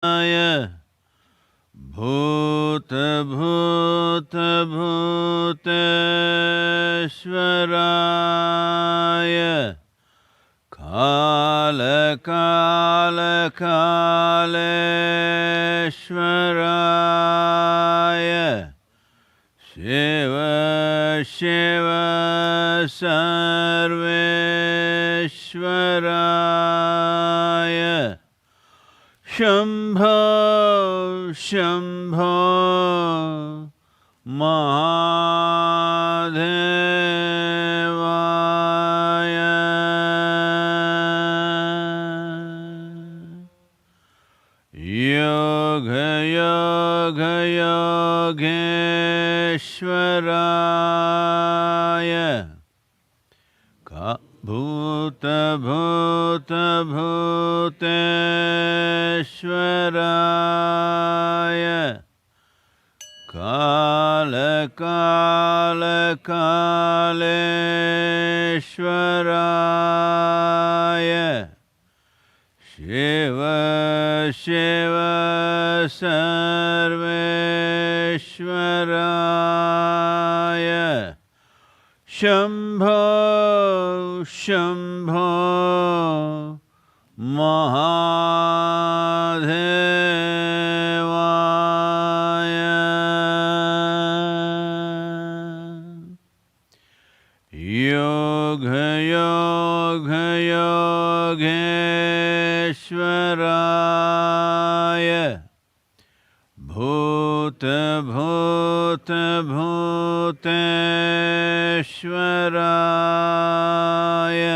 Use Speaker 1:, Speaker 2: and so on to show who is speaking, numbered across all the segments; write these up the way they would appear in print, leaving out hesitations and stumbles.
Speaker 1: भूतभूतभूतेश्वराय कालकालकालेश्वराय शिव शिव सर्वेश्वराय शम्भो शम्भो महादेवाय योग योग योगेश्वराय भूतभूतभूतेश्वराय कालकालकालेश्वराय शिव शिव सर्वेश्वराय शम्भो शम्भो महादेवाय योग योग योगेश्वराय भूतभूतभूतेश्वराय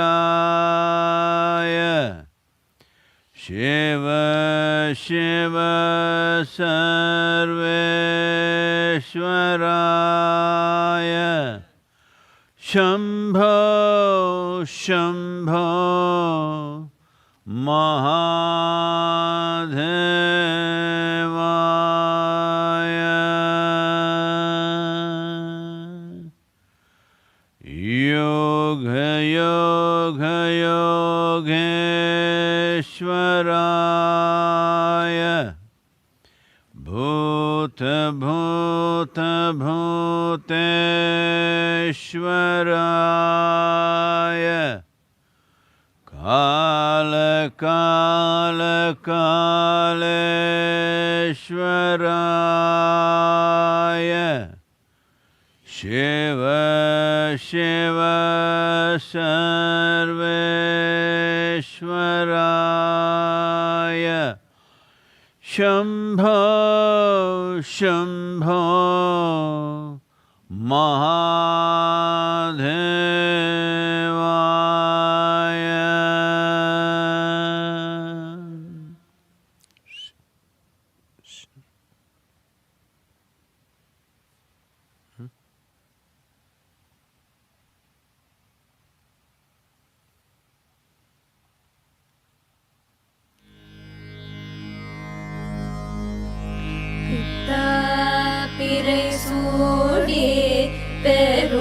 Speaker 1: कालकालकालेश्वराय शिव शिव सर्वेश्वराय शम्भो शम्भो महादेवाय योग योग योगेश्वराय भूतभूतभूतेश्वराय कालकालकालेश्वराय शिव शिव सर्वेश्वराय शम्भो शम्भो महादेवाय
Speaker 2: பிறை சூடி பெரும்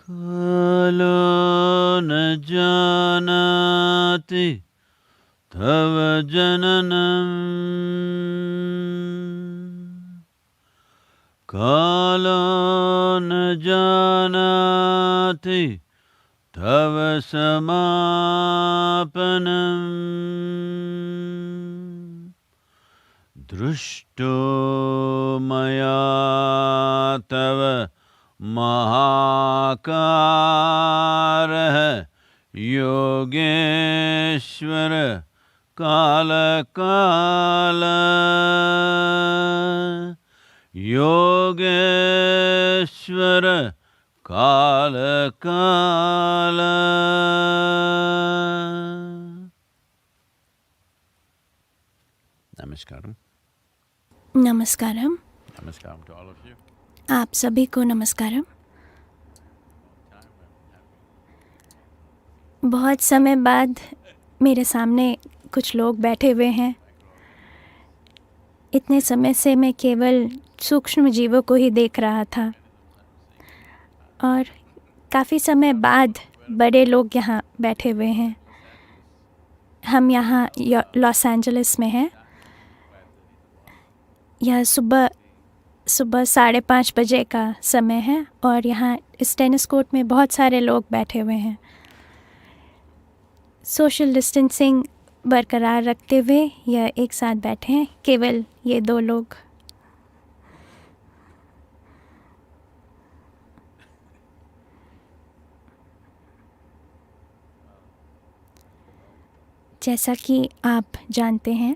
Speaker 1: कालो न जानाति तव जननम् कालो न जानाति तव समापनम् दृष्टो मया तव महाकारः Yogeshwar कालकाल Yogeshwar कालकाल। नमस्कारम।
Speaker 2: नमस्कारम।
Speaker 1: नमस्कारम to all of you.
Speaker 2: आप सभी को नमस्कारम। बहुत समय बाद मेरे सामने कुछ लोग बैठे हुए हैं। इतने समय से मैं केवल सूक्ष्म जीवों को ही देख रहा था और काफ़ी समय बाद बड़े लोग यहाँ बैठे हुए हैं। हम यहाँ लॉस एंजलिस में हैं। यह सुबह 5:30 बजे का समय है और यहाँ इस टेनिस कोर्ट में बहुत सारे लोग बैठे हुए हैं। सोशल डिस्टेंसिंग बरकरार रखते हुए यह एक साथ बैठे हैं, केवल ये 2 लोग। जैसा कि आप जानते हैं,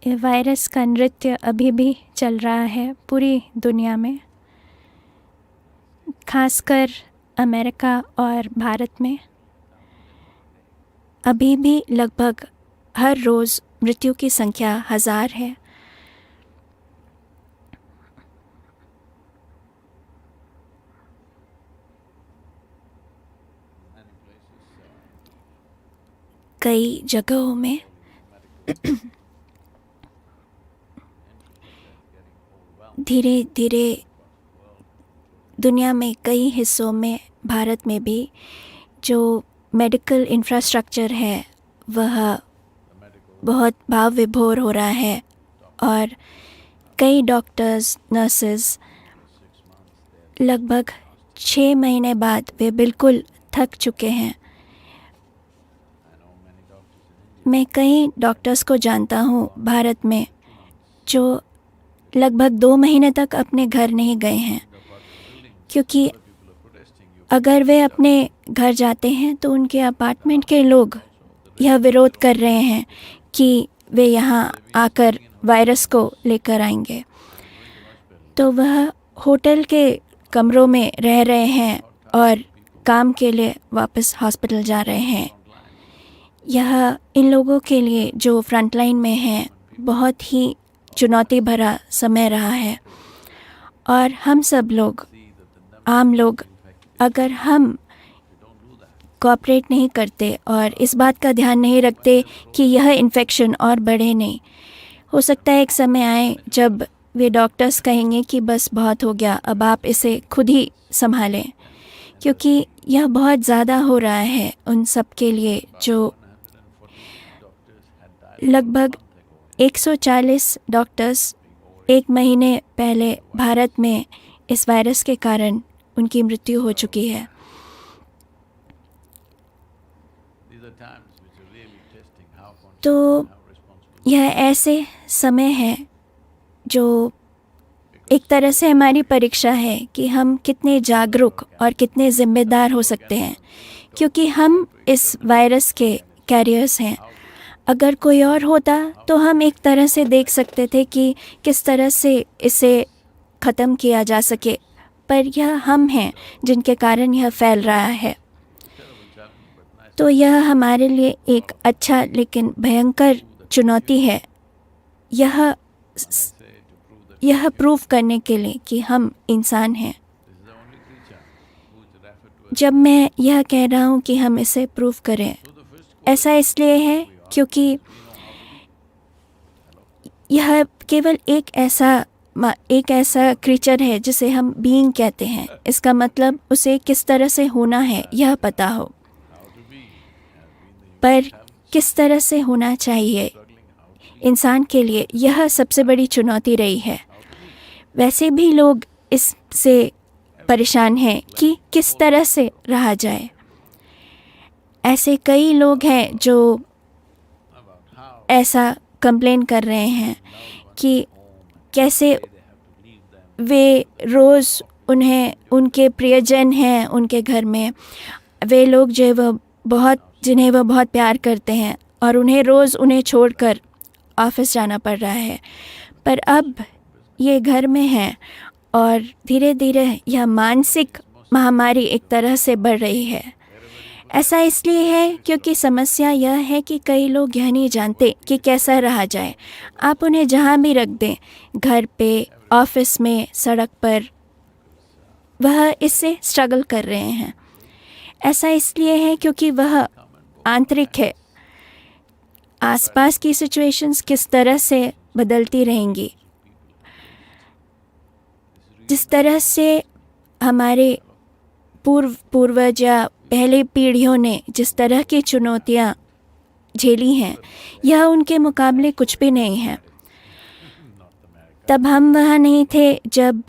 Speaker 2: ये वायरस का नृत्य अभी भी चल रहा है पूरी दुनिया में, खासकर अमेरिका और भारत में। अभी भी लगभग हर रोज़ मृत्यु की संख्या 1000 है। कई जगहों में धीरे धीरे दुनिया में कई हिस्सों में, भारत में भी, जो मेडिकल इंफ्रास्ट्रक्चर है वह बहुत भाव विभोर हो रहा है और कई डॉक्टर्स, नर्सेस लगभग 6 महीने बाद वे बिल्कुल थक चुके हैं। मैं कई डॉक्टर्स को जानता हूँ भारत में जो लगभग 2 महीने तक अपने घर नहीं गए हैं, क्योंकि अगर वे अपने घर जाते हैं तो उनके अपार्टमेंट के लोग यह विरोध कर रहे हैं कि वे यहाँ आकर वायरस को लेकर आएंगे। तो वह होटल के कमरों में रह रहे हैं और काम के लिए वापस हॉस्पिटल जा रहे हैं। यह इन लोगों के लिए जो फ्रंटलाइन में हैं बहुत ही चुनौती भरा समय रहा है। और हम सब लोग, आम लोग, अगर हम कोऑपरेट नहीं करते और इस बात का ध्यान नहीं रखते कि यह इन्फेक्शन और बढ़े नहीं, हो सकता है एक समय आए जब वे डॉक्टर्स कहेंगे कि बस बहुत हो गया, अब आप इसे खुद ही संभालें, क्योंकि यह बहुत ज़्यादा हो रहा है उन सब के लिए जो लगभग 140 डॉक्टर्स 1 महीने पहले भारत में इस वायरस के कारण उनकी मृत्यु हो चुकी है। तो यह ऐसे समय है जो एक तरह से हमारी परीक्षा है कि हम कितने जागरूक और कितने जिम्मेदार हो सकते हैं, क्योंकि हम इस वायरस के कैरियर्स हैं। अगर कोई और होता तो हम एक तरह से देख सकते थे कि किस तरह से इसे ख़त्म किया जा सके, पर यह हम हैं जिनके कारण यह फैल रहा है। तो यह हमारे लिए एक अच्छा लेकिन भयंकर चुनौती है, यह प्रूव करने के लिए कि हम इंसान हैं। जब मैं यह कह रहा हूँ कि हम इसे प्रूव करें, ऐसा इसलिए है क्योंकि यह केवल एक ऐसा एक ऐसा क्रीचर है जिसे हम बीइंग कहते हैं। इसका मतलब उसे किस तरह से होना है यह पता हो, पर किस तरह से होना चाहिए इंसान के लिए, यह सबसे बड़ी चुनौती रही है। वैसे भी लोग इससे परेशान हैं कि किस तरह से रहा जाए। ऐसे कई लोग हैं जो ऐसा कंप्लेन कर रहे हैं कि कैसे वे रोज़ उन्हें, उनके प्रियजन हैं उनके घर में, वे लोग जो जिन्हें वह बहुत प्यार करते हैं, और उन्हें रोज़ उन्हें छोड़कर ऑफिस जाना पड़ रहा है। पर अब ये घर में हैं और धीरे धीरे यह मानसिक महामारी एक तरह से बढ़ रही है। ऐसा इसलिए है क्योंकि समस्या यह है कि कई लोग यह नहीं जानते कि कैसा रहा जाए। आप उन्हें जहाँ भी रख दें, घर पे, ऑफिस में, सड़क पर, वह इससे स्ट्रगल कर रहे हैं। ऐसा इसलिए है क्योंकि वह आंतरिक है। आसपास की सिचुएशंस किस तरह से बदलती रहेंगी, जिस तरह से हमारे पूर्वज या पहले पीढ़ियों ने जिस तरह की चुनौतियाँ झेली हैं, यह उनके मुकाबले कुछ भी नहीं है। तब हम वहाँ नहीं थे जब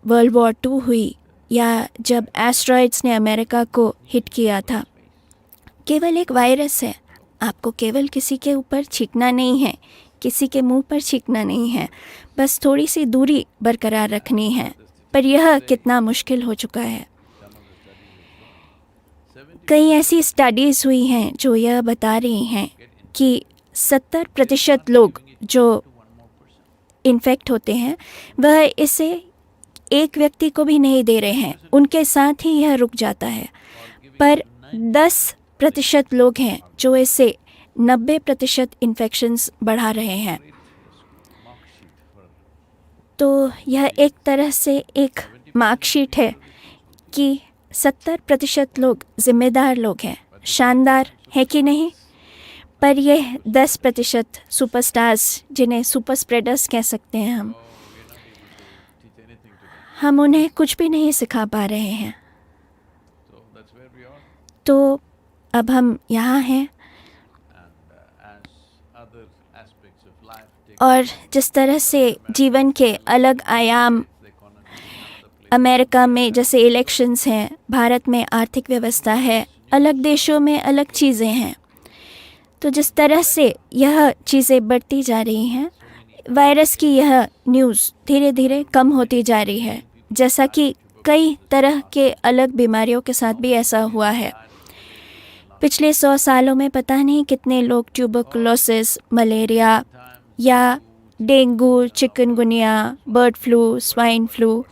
Speaker 2: वर्ल्ड वॉर 2 हुई या जब एस्ट्रॉइड्स ने अमेरिका को हिट किया था। केवल एक वायरस है, आपको केवल किसी के ऊपर छींकना नहीं है, किसी के मुंह पर छींकना नहीं है, बस थोड़ी सी दूरी बरकरार रखनी है। पर यह कितना मुश्किल हो चुका है। कई ऐसी स्टडीज़ हुई हैं जो यह बता रही हैं कि 70% लोग जो इन्फेक्ट होते हैं वह इसे एक व्यक्ति को भी नहीं दे रहे हैं, उनके साथ ही यह रुक जाता है। पर 10% लोग हैं जो इससे 90% इन्फेक्शंस बढ़ा रहे हैं। तो यह एक तरह से एक मार्कशीट है कि 70% लोग जिम्मेदार लोग हैं। शानदार है कि नहीं? पर यह 10% सुपरस्टार्स, जिन्हें सुपर स्प्रेडर्स कह सकते हैं, हम उन्हें कुछ भी नहीं सिखा पा रहे हैं। तो अब हम यहाँ हैं, और जिस तरह से जीवन के अलग आयाम अमेरिका में जैसे इलेक्शंस हैं, भारत में आर्थिक व्यवस्था है, अलग देशों में अलग चीज़ें हैं। तो जिस तरह से यह चीज़ें बढ़ती जा रही हैं, वायरस की यह न्यूज़ धीरे धीरे कम होती जा रही है, जैसा कि कई तरह के अलग बीमारियों के साथ भी ऐसा हुआ है। पिछले 100 सालों में पता नहीं कितने लोग ट्यूबरकुलोसिस, मलेरिया या dengue, chikungunya, bird flu, swine flu,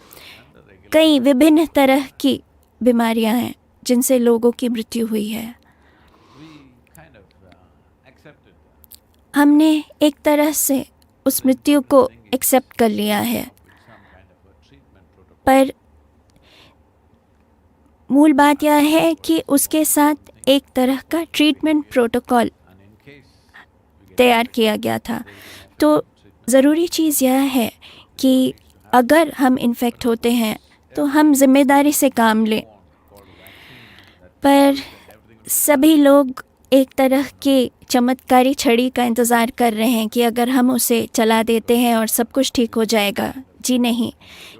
Speaker 2: कई विभिन्न तरह की बीमारियां हैं जिनसे लोगों की मृत्यु हुई है। हमने एक तरह से उस मृत्यु को एक्सेप्ट कर लिया है, पर मूल बात यह है कि उसके साथ एक तरह का ट्रीटमेंट प्रोटोकॉल तैयार किया गया था। तो ज़रूरी चीज़ यह है कि अगर हम इन्फेक्ट होते हैं तो हम जिम्मेदारी से काम लें। पर सभी लोग एक तरह की चमत्कारी छड़ी का इंतज़ार कर रहे हैं कि अगर हम उसे चला देते हैं और सब कुछ ठीक हो जाएगा। जी नहीं,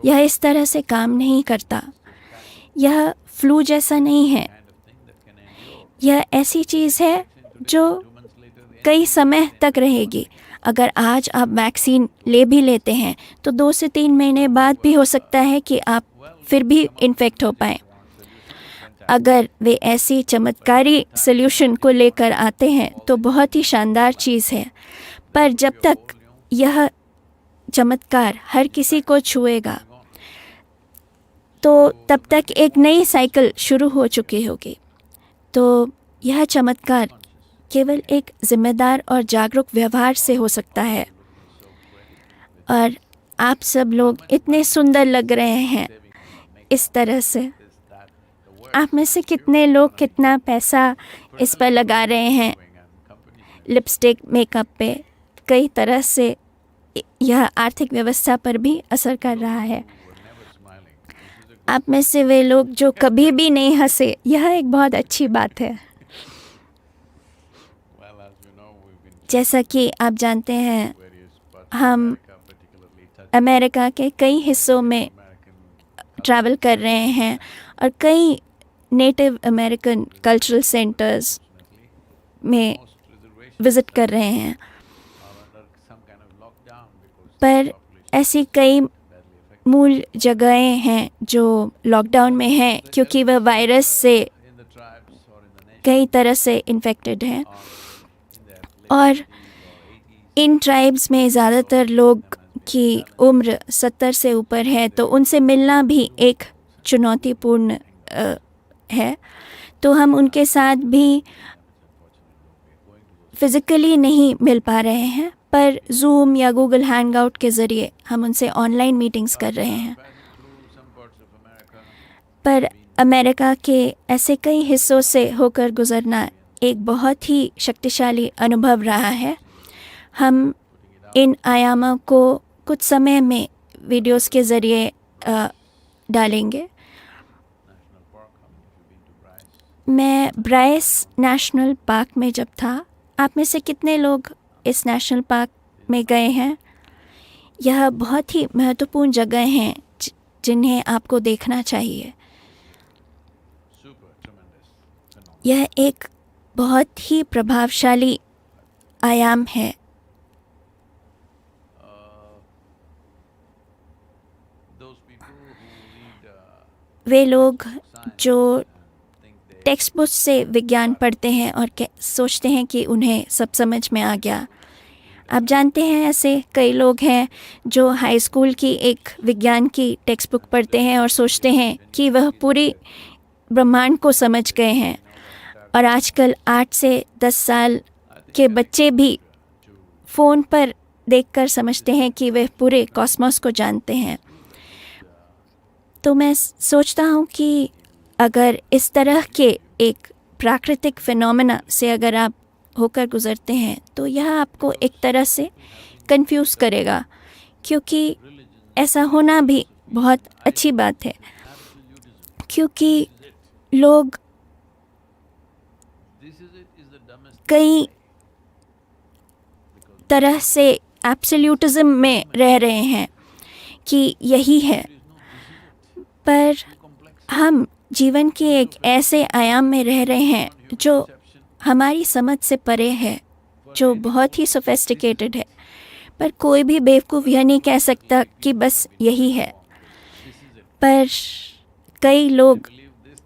Speaker 2: यह इस तरह से काम नहीं करता। यह फ्लू जैसा नहीं है। यह ऐसी चीज़ है जो कई समय तक रहेगी। अगर आज आप वैक्सीन ले भी लेते हैं तो 2 से 3 महीने बाद भी हो सकता है कि आप फिर भी इन्फेक्ट हो पाएँ। अगर वे ऐसी चमत्कारी सल्यूशन को लेकर आते हैं तो बहुत ही शानदार चीज़ है, पर जब तक यह चमत्कार हर किसी को छुएगा तो तब तक एक नई साइकिल शुरू हो चुकी होगी। तो यह चमत्कार केवल एक जिम्मेदार और जागरूक व्यवहार से हो सकता है। और आप सब लोग इतने सुंदर लग रहे हैं इस तरह से। आप में से कितने लोग कितना पैसा इस पर लगा रहे हैं, लिपस्टिक, मेकअप पे, कई तरह से यह आर्थिक व्यवस्था पर भी असर कर रहा है।
Speaker 1: who were never smiling. This is a
Speaker 2: आप में से वे लोग जो कभी भी नहीं हंसे, यह एक बहुत अच्छी बात है।
Speaker 1: well, as you know, we've been
Speaker 2: जैसा कि आप जानते हैं,
Speaker 1: various parts
Speaker 2: हम
Speaker 1: of America, particularly touching
Speaker 2: America के कई हिस्सों में
Speaker 1: American
Speaker 2: ट्रैवल कर रहे हैं और कई नेटिव अमेरिकन कल्चरल सेंटर्स में
Speaker 1: most reservations
Speaker 2: विज़िट कर रहे हैं,
Speaker 1: are under some kind of lockdown because
Speaker 2: पर
Speaker 1: population
Speaker 2: ऐसी कई
Speaker 1: is badly affected.
Speaker 2: मूल जगहें हैं जो लॉकडाउन में हैं क्योंकि वह वायरस से
Speaker 1: In the tribes or in the nation
Speaker 2: कई तरह से इन्फेक्टेड हैं
Speaker 1: or in their
Speaker 2: और
Speaker 1: late 80s,
Speaker 2: इन ट्राइब्स में ज़्यादातर लोग की उम्र 70 से ऊपर है, तो उनसे मिलना भी एक चुनौतीपूर्ण है। तो हम उनके साथ भी फिज़िकली नहीं मिल पा रहे हैं, पर जूम या गूगल हैंगआउट के ज़रिए हम उनसे ऑनलाइन मीटिंग्स कर रहे हैं।
Speaker 1: passing through some parts of America,
Speaker 2: पर अमेरिका के ऐसे कई हिस्सों से होकर गुज़रना एक बहुत ही शक्तिशाली अनुभव रहा है। हम इन आयामों को कुछ समय में वीडियोस के ज़रिए डालेंगे।
Speaker 1: National Park, how many of you been to Bryce?
Speaker 2: मैं ब्राइस नेशनल पार्क में जब था, आप में से कितने लोग इस नेशनल पार्क में गए हैं? यह बहुत ही महत्वपूर्ण जगह हैं जिन्हें आपको देखना चाहिए।
Speaker 1: Super, tremendous, phenomenal.
Speaker 2: यह एक बहुत ही प्रभावशाली आयाम है।
Speaker 1: Those people who read
Speaker 2: वे लोग
Speaker 1: science
Speaker 2: जो
Speaker 1: and think they
Speaker 2: text book से विज्ञान पढ़ते हैं और सोचते हैं कि उन्हें सब समझ में आ गया। आप जानते हैं ऐसे कई लोग हैं जो हाई स्कूल की एक विज्ञान की टेक्स्ट बुक पढ़ते हैं और सोचते हैं कि वह पूरी ब्रह्मांड को समझ गए हैं, और आजकल 8 से 10 साल के बच्चे भी फ़ोन पर देखकर समझते हैं कि वे पूरे कॉस्मोस को जानते हैं। तो मैं सोचता हूँ कि अगर इस तरह के एक प्राकृतिक फिनोमेना से अगर आप होकर गुज़रते हैं तो यह आपको एक तरह से कंफ्यूज करेगा, क्योंकि ऐसा होना भी बहुत अच्छी बात है, क्योंकि लोग
Speaker 1: this is it is the dumbest
Speaker 2: कई तरह से एब्सोल्यूटिज्म में रह रहे हैं कि यही है, पर हम जीवन के एक ऐसे आयाम में रह रहे हैं जो हमारी समझ से परे है, जो बहुत ही सोफिस्टिकेटेड है, पर कोई भी बेवकूफ़ यह नहीं कह सकता कि बस यही है। पर कई लोग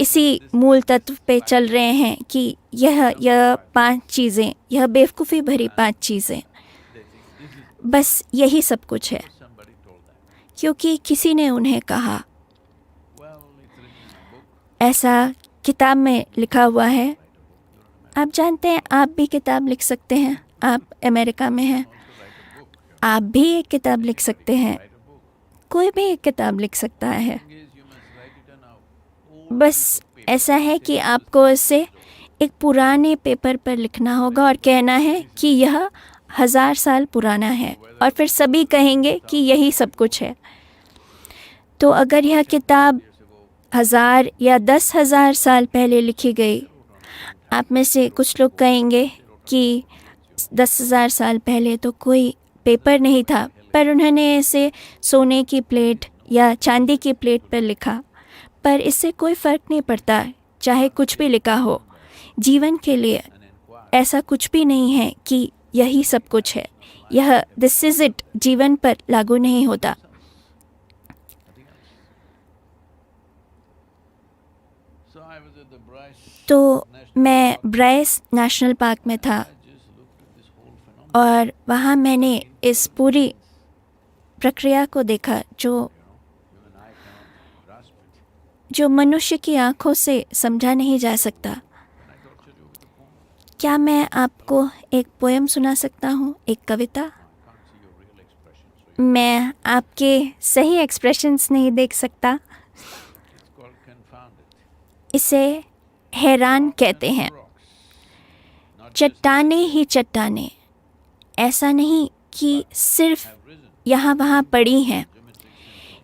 Speaker 2: इसी मूल तत्व पे चल रहे हैं कि यह 5 चीज़ें, यह बेवकूफ़ी भरी 5 चीज़ें, बस यही सब कुछ है,
Speaker 1: somebody told them.
Speaker 2: क्योंकि किसी ने उन्हें कहा।
Speaker 1: Well, it's written in a book.
Speaker 2: ऐसा किताब में लिखा हुआ है। आप जानते हैं आप भी किताब लिख सकते हैं, आप अमेरिका में हैं, आप भी एक किताब लिख सकते हैं, कोई भी एक किताब लिख सकता है।
Speaker 1: Thing is, you must write it on a
Speaker 2: बस ऐसा है कि आपको इसे एक पुराने पेपर पर लिखना होगा और कहना है कि यह 1000 साल पुराना है, और फिर सभी कहेंगे कि यही सब कुछ है। तो अगर यह किताब 1000 या 10,000 साल पहले लिखी गई, आप में से कुछ लोग कहेंगे कि 10,000 साल पहले तो कोई पेपर नहीं था, पर उन्होंने इसे सोने की प्लेट या चांदी की प्लेट पर लिखा। पर इससे कोई फ़र्क नहीं पड़ता, चाहे कुछ भी लिखा हो। जीवन के लिए ऐसा कुछ भी नहीं है कि यही सब कुछ है, यह दिस इज़ इट जीवन पर लागू नहीं होता।
Speaker 1: So I was at the Bryce.
Speaker 2: तो मैं ब्राइस नेशनल पार्क में था,
Speaker 1: I just looked at this whole phenomenon.
Speaker 2: और वहाँ मैंने इस पूरी प्रक्रिया को देखा जो
Speaker 1: Even I cannot grasp it.
Speaker 2: जो मनुष्य की आंखों से समझा नहीं जा सकता।
Speaker 1: Can I torture you with a poem?
Speaker 2: क्या मैं आपको एक पोएम सुना सकता हूँ, एक कविता?
Speaker 1: I can't see your real expression, so
Speaker 2: मैं आपके सही एक्सप्रेशंस नहीं देख सकता।
Speaker 1: it's called confounded.
Speaker 2: इसे हैरान कहते हैं।
Speaker 1: Rocks. Not just
Speaker 2: चट्टाने ही चट्टाने, ऐसा नहीं कि सिर्फ यहाँ वहाँ पड़ी हैं।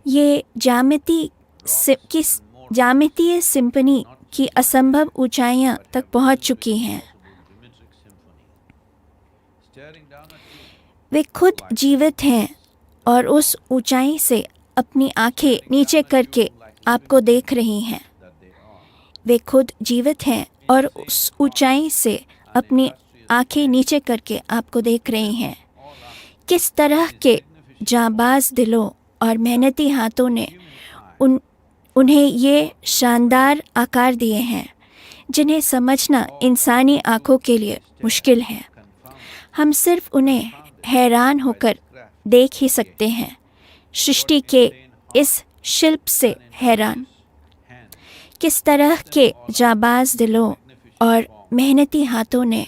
Speaker 2: ये ज्यामितीय सिम्फनी की असंभव ऊंचाइयाँ तक पहुँच चुकी हैं। वे खुद जीवित हैं और उस ऊंचाई से अपनी आंखें नीचे करके आपको देख रही हैं। वे खुद जीवित हैं और उस ऊंचाई से अपनी आंखें नीचे करके आपको देख रही हैं। किस तरह के जांबाज दिलों और मेहनती हाथों ने उन्हें ये शानदार आकार दिए हैं जिन्हें समझना इंसानी आँखों के लिए मुश्किल है। हम सिर्फ उन्हें हैरान होकर देख ही सकते हैं। सृष्टि के इस शिल्प से हैरान। किस तरह के जांबाज दिलों और मेहनती हाथों ने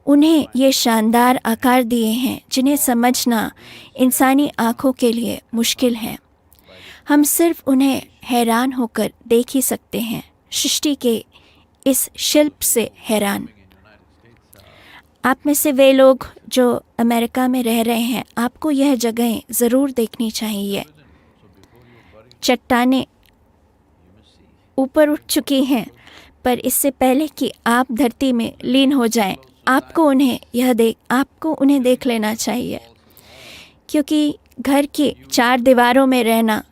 Speaker 2: उन्हें ये शानदार आकार दिए हैं जिन्हें समझना इंसानी आँखों के लिए मुश्किल है। हम सिर्फ उन्हें हैरान होकर देख ही सकते हैं। सृष्टि के इस शिल्प से हैरान। आप में से वे लोग जो अमेरिका में रह रहे हैं, आपको यह जगहें ज़रूर देखनी चाहिए। चट्टानें ऊपर उठ चुकी हैं, पर इससे पहले कि आप धरती में लीन हो जाएं, आपको उन्हें देख लेना चाहिए। क्योंकि घर की 4 दीवारों में रहना,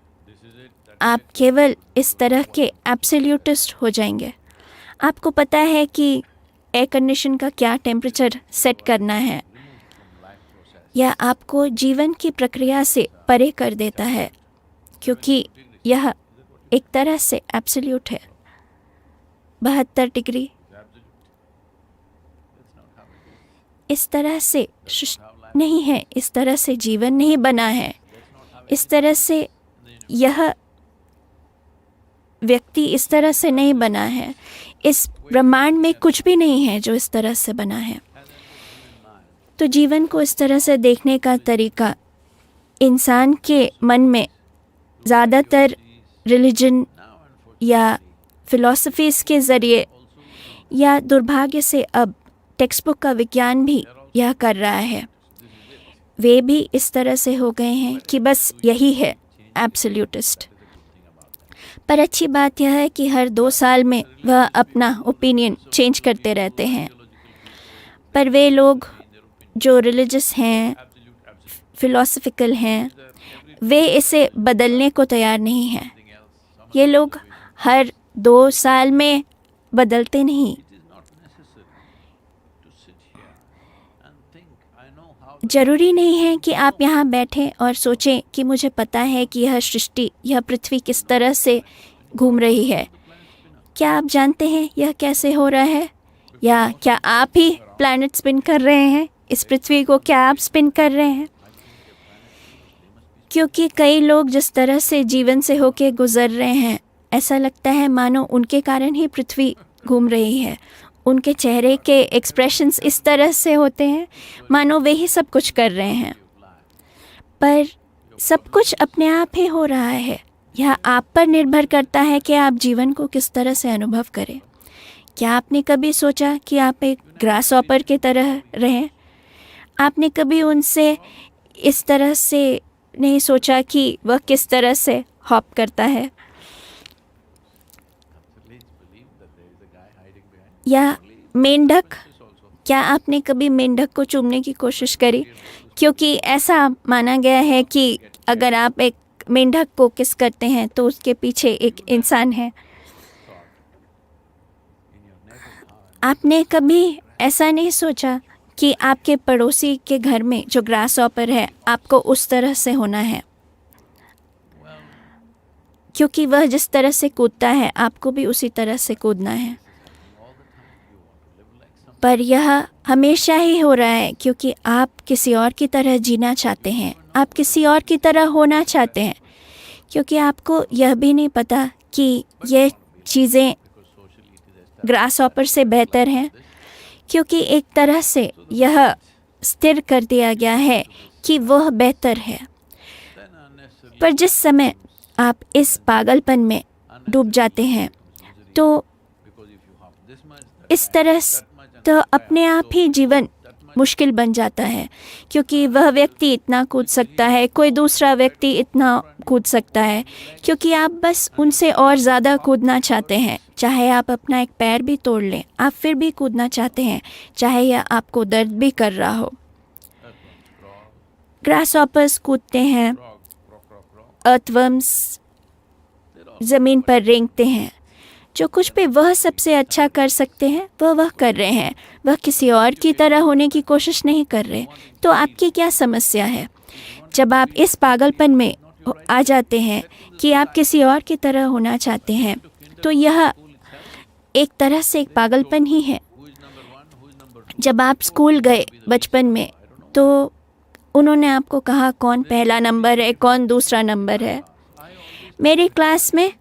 Speaker 2: आप केवल इस तरह के एब्सोल्यूटिस्ट हो जाएंगे। आपको पता है कि एयर कंडीशन का क्या टेम्परेचर सेट करना है, यह आपको जीवन की प्रक्रिया से परे कर देता है, क्योंकि यह एक तरह से एब्सोल्यूट है। 72 डिग्री इस तरह से नहीं है, इस तरह से जीवन नहीं बना है, इस तरह से यह व्यक्ति इस तरह से नहीं बना है। इस ब्रह्मांड में कुछ भी नहीं है जो इस तरह से बना है। तो जीवन को इस तरह से देखने का तरीका इंसान के मन में ज़्यादातर रिलीजन या फिलॉसफीज़ के ज़रिए, या दुर्भाग्य से अब टेक्स्ट बुक का विज्ञान भी यह कर रहा है, वे भी इस तरह से हो गए हैं कि बस यही है एब्सोल्यूटिस्ट। पर अच्छी बात यह है कि हर 2 साल में वह अपना ओपिनियन चेंज करते रहते हैं। पर वे लोग जो रिलीजियस हैं, फिलॉसफिकल हैं, वे इसे बदलने को तैयार नहीं हैं। ये लोग हर 2 साल में बदलते नहीं। ज़रूरी नहीं है कि आप यहाँ बैठें और सोचें कि मुझे पता है कि यह सृष्टि, यह पृथ्वी किस तरह से घूम रही है। क्या आप जानते हैं यह कैसे हो रहा है? या क्या आप ही प्लैनेट स्पिन कर रहे हैं? इस पृथ्वी को क्या आप स्पिन कर रहे हैं? क्योंकि कई लोग जिस तरह से जीवन से होके गुजर रहे हैं, ऐसा लगता है मानो उनके कारण ही पृथ्वी घूम रही है। उनके चेहरे के एक्सप्रेशंस इस तरह से होते हैं मानो वे ही सब कुछ कर रहे हैं। पर सब कुछ अपने आप ही हो रहा है। यह आप पर निर्भर करता है कि आप जीवन को किस तरह से अनुभव करें। क्या आपने कभी सोचा कि आप एक ग्रास हॉपर की तरह रहें? आपने कभी उनसे इस तरह से नहीं सोचा कि वह किस तरह से हॉप करता है? या मेंढक, क्या आपने कभी मेंढक को चूमने की कोशिश करी? क्योंकि ऐसा माना गया है कि अगर आप एक मेंढक को किस करते हैं तो उसके पीछे एक इंसान है। आपने कभी ऐसा नहीं सोचा कि आपके पड़ोसी के घर में जो ग्रास हॉपर है, आपको उस तरह से होना है? क्योंकि वह जिस तरह से कूदता है, आपको भी उसी तरह से कूदना है। पर यह हमेशा ही हो रहा है क्योंकि आप किसी और की तरह जीना चाहते हैं, आप किसी और की तरह होना चाहते हैं, क्योंकि आपको यह भी नहीं पता कि ये चीज़ें ग्रास हॉपर से बेहतर हैं, क्योंकि एक तरह से यह स्थिर कर दिया गया है कि वह बेहतर है। पर जिस समय आप इस पागलपन में डूब जाते हैं, तो इस तरह तो अपने आप ही जीवन मुश्किल बन जाता है, क्योंकि वह व्यक्ति इतना कूद सकता है, कोई दूसरा व्यक्ति इतना कूद सकता है, क्योंकि आप बस उनसे और ज़्यादा कूदना चाहते हैं। चाहे आप अपना एक पैर भी तोड़ लें, आप फिर भी कूदना चाहते हैं, चाहे यह आपको दर्द भी कर रहा हो। ग्रासहॉपर्स कूदते हैं, अर्थवर्म्स ज़मीन पर रेंगते हैं। जो कुछ भी वह सबसे अच्छा कर सकते हैं वह कर रहे हैं। वह किसी और की तरह होने की कोशिश नहीं कर रहे। तो आपकी क्या समस्या है? जब आप इस पागलपन में आ जाते हैं कि आप किसी और की तरह होना चाहते हैं, तो यह एक तरह से एक पागलपन ही है। जब आप स्कूल गए बचपन में, तो उन्होंने आपको कहा कौन पहला नंबर है, कौन दूसरा नंबर है। मेरी क्लास में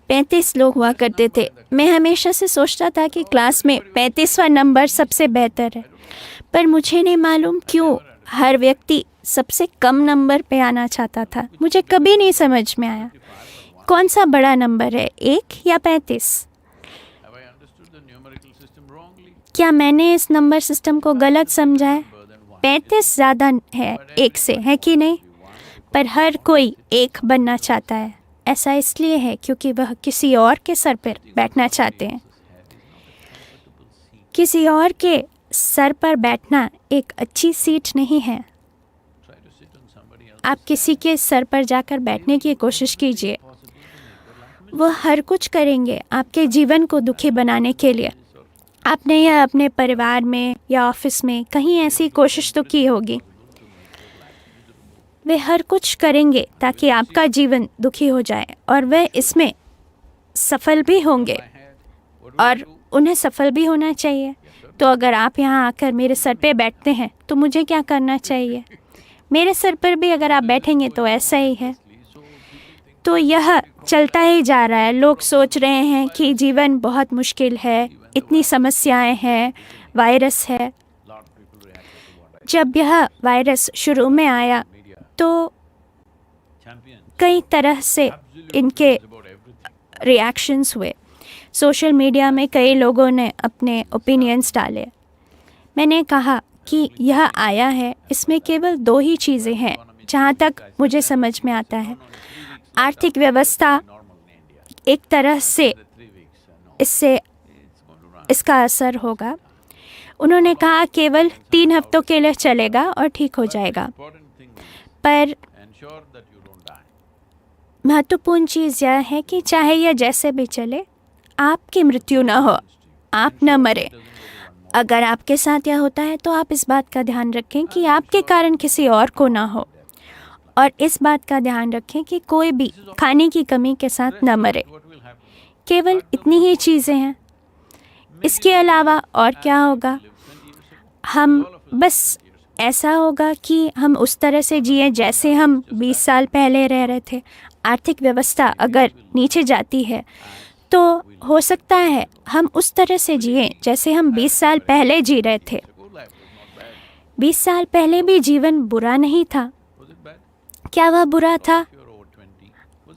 Speaker 2: 35 लोग हुआ करते थे। मैं हमेशा से सोचता था कि क्लास में 35वां नंबर सबसे बेहतर है, पर मुझे नहीं मालूम क्यों हर व्यक्ति सबसे कम नंबर पे आना चाहता था। मुझे कभी नहीं समझ में आया कौन सा बड़ा नंबर है, 1 या 35।
Speaker 1: Have I understood the numerical system wrongly?
Speaker 2: क्या मैंने इस नंबर सिस्टम को गलत समझा है? 35 ज़्यादा है 1 से, है कि नहीं? पर हर कोई 1 बनना चाहता है। ऐसा इसलिए है क्योंकि वह किसी और के सर पर बैठना चाहते हैं। किसी और के सर पर बैठना एक अच्छी सीट नहीं है।
Speaker 1: Try to sit on somebody else.
Speaker 2: आप किसी के सर पर जाकर बैठने की कोशिश कीजिए। वह हर कुछ करेंगे आपके जीवन को दुखी बनाने के लिए। आपने यह अपने परिवार में या ऑफिस में कहीं ऐसी कोशिश तो की होगी। वे हर कुछ करेंगे ताकि आपका जीवन दुखी हो जाए, और वे इसमें सफल भी होंगे, और उन्हें सफल भी होना चाहिए। तो अगर आप यहाँ आकर मेरे सर पे बैठते हैं तो मुझे क्या करना चाहिए? मेरे सर पर भी अगर आप बैठेंगे तो ऐसा ही है। तो यह चलता ही जा रहा है। लोग सोच रहे हैं कि जीवन बहुत मुश्किल है, इतनी समस्याएं हैं, वायरस है। जब यह वायरस शुरू में आया तो कई तरह से इनके रिएक्शंस हुए। सोशल मीडिया में कई लोगों ने अपने ओपिनियंस डाले। मैंने कहा कि यह आया है, इसमें केवल 2 ही चीज़ें हैं जहाँ तक मुझे समझ में आता है। आर्थिक व्यवस्था एक तरह से इससे इसका असर होगा। उन्होंने कहा केवल 3 हफ्तों के लिए चलेगा और ठीक हो जाएगा। पर महत्वपूर्ण चीज़ यह है कि चाहे यह जैसे भी चले, आपकी मृत्यु न हो, आप न मरे। अगर आपके साथ यह होता है तो आप इस बात का ध्यान रखें कि आपके कारण किसी और को ना हो, और इस बात का ध्यान रखें कि कोई भी खाने की कमी के साथ न मरे। केवल इतनी ही चीज़ें हैं। इसके अलावा और क्या होगा? हम बस ऐसा होगा कि हम उस तरह से जिए जैसे हम 20 साल पहले रह रहे थे। आर्थिक व्यवस्था अगर नीचे जाती है तो हो सकता है हम उस तरह से जिए जैसे हम 20 साल पहले जी रहे थे। 20 साल पहले भी जीवन बुरा नहीं था। क्या वह बुरा था?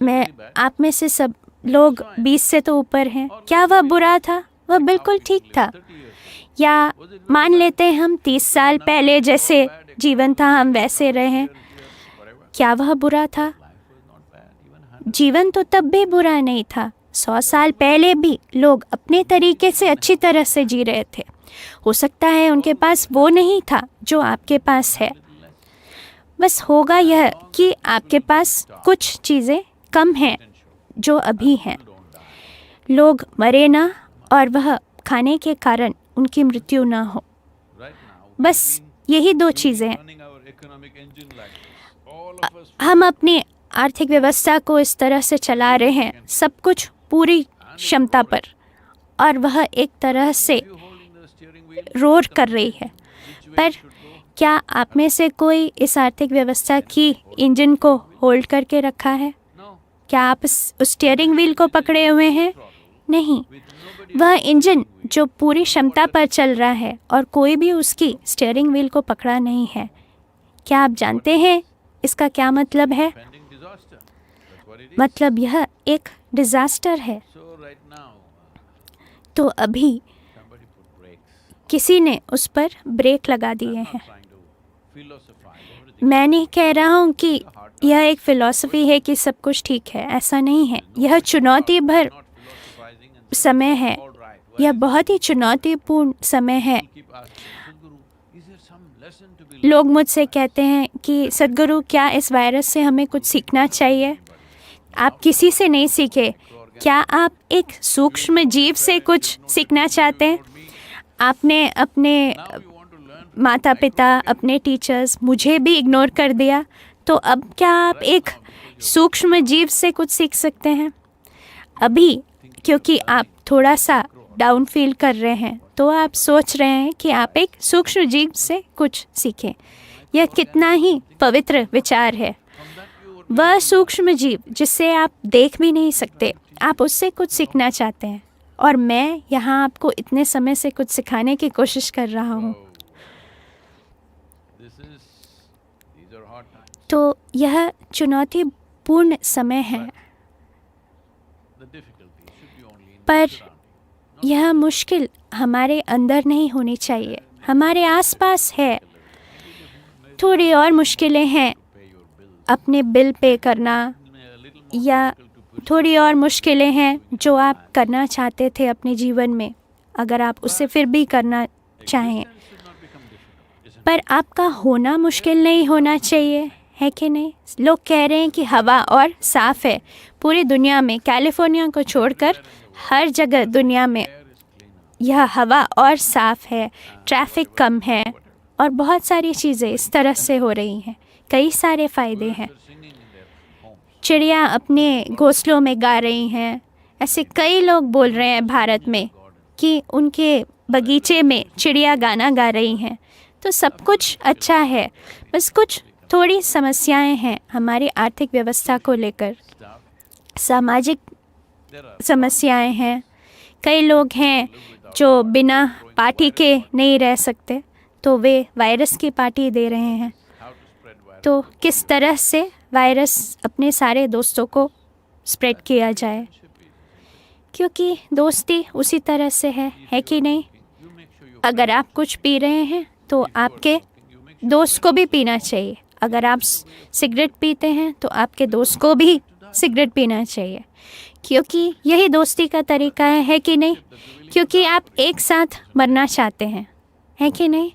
Speaker 2: मैं आप में से सब लोग 20 से तो ऊपर हैं। क्या वह बुरा था? वह बिल्कुल ठीक था। या मान लेते हैं हम 30 साल पहले जैसे जीवन था हम वैसे रहे। क्या वह बुरा था? जीवन तो तब भी बुरा नहीं था। 100 साल पहले भी लोग अपने तरीके से अच्छी तरह से जी रहे थे। हो सकता है उनके पास वो नहीं था जो आपके पास है। बस होगा यह कि आपके पास कुछ चीज़ें कम हैं जो अभी हैं। लोग मरे ना और वह खाने के कारण उनकी मृत्यु ना हो। बस यही 2 चीज़ें हैं। हम अपनी आर्थिक व्यवस्था को इस तरह से चला रहे हैं, सब कुछ पूरी क्षमता पर, और वह एक तरह से रोर कर रही है। पर क्या आप में से कोई इस आर्थिक व्यवस्था की इंजन को होल्ड करके रखा है? क्या आप उस स्टीयरिंग व्हील को पकड़े हुए हैं? नहीं। वह इंजन जो पूरी क्षमता पर चल रहा है और कोई भी उसकी स्टीयरिंग व्हील को पकड़ा नहीं है। क्या आप जानते हैं इसका क्या मतलब है? मतलब यह एक डिज़ास्टर है। तो अभी किसी ने उस पर ब्रेक लगा दिए हैं।
Speaker 1: trying to philosophize everything.
Speaker 2: मैं नहीं कह रहा हूँ कि यह एक फ़िलॉसफ़ी है कि सब कुछ ठीक है, ऐसा नहीं है। यह चुनौती भर
Speaker 1: Not philosophizing and
Speaker 2: समय है,
Speaker 1: all right.
Speaker 2: यह बहुत ही चुनौतीपूर्ण समय है।
Speaker 1: Keep asking, Sadhguru, is there some lesson to be
Speaker 2: लोग मुझसे कहते हैं कि सद्गुरु, क्या इस वायरस से हमें कुछ सीखना चाहिए? आप किसी से नहीं सीखे, क्या आप एक सूक्ष्म जीव से कुछ सीखना चाहते हैं? आपने अपने
Speaker 1: Now you want to learn
Speaker 2: माता पिता, अपने टीचर्स, मुझे भी इग्नोर कर दिया, तो अब क्या आप एक सूक्ष्म जीव से कुछ सीख सकते हैं? अभी क्योंकि आप थोड़ा सा डाउन फील कर रहे हैं, तो आप सोच रहे हैं कि आप एक सूक्ष्म जीव से कुछ सीखें। यह कितना ही पवित्र विचार है। वह सूक्ष्म जीव जिसे आप देख भी नहीं सकते, आप उससे कुछ सीखना चाहते हैं, और मैं यहाँ आपको इतने समय से कुछ सिखाने की कोशिश कर रहा हूँ।
Speaker 1: these are hard times.
Speaker 2: तो यह चुनौतीपूर्ण समय है,
Speaker 1: The difficulty should be only in
Speaker 2: पर
Speaker 1: surrounding.
Speaker 2: यह मुश्किल हमारे अंदर नहीं होनी चाहिए, हमारे आसपास है। थोड़ी और मुश्किलें हैं,
Speaker 1: Pay your bills.
Speaker 2: अपने बिल पे करना,
Speaker 1: A little more
Speaker 2: या थोड़ी और मुश्किलें हैं जो आप करना चाहते थे अपने जीवन में, अगर आप उसे फिर भी करना चाहें।
Speaker 1: should not become difficult. Isn't
Speaker 2: पर आपका होना मुश्किल नहीं होना चाहिए, है कि नहीं? लोग कह रहे हैं कि हवा और साफ़ है पूरी दुनिया में, कैलिफोर्निया को छोड़कर हर जगह दुनिया में यह हवा और साफ़ है, ट्रैफिक कम है, और बहुत सारी चीज़ें इस तरह से हो रही हैं। कई सारे फ़ायदे हैं।
Speaker 1: singing in their homes.
Speaker 2: चिड़िया अपने घोंसलों में गा रही हैं। ऐसे कई लोग बोल रहे हैं भारत में कि उनके बगीचे में चिड़िया गाना गा रही हैं। तो सब कुछ अच्छा है, बस कुछ थोड़ी समस्याएं हैं हमारी आर्थिक व्यवस्था को लेकर, सामाजिक
Speaker 1: There are
Speaker 2: समस्याएं हैं। कई लोग हैं जो बिना पार्टी के नहीं रह सकते, तो वे वायरस की पार्टी दे रहे हैं।
Speaker 1: how to spread virus.
Speaker 2: तो किस तरह से वायरस अपने सारे दोस्तों को स्प्रेड किया जाए, क्योंकि दोस्ती उसी तरह से है कि नहीं?
Speaker 1: You make sure you
Speaker 2: अगर आप कुछ पी रहे हैं तो आपके दोस्त को भी पीना चाहिए। अगर आप सिगरेट पीते हैं तो आपके दोस्त को भी सिगरेट पीना चाहिए, क्योंकि यही दोस्ती का तरीका है कि नहीं? क्योंकि आप एक साथ मरना चाहते हैं, है कि नहीं?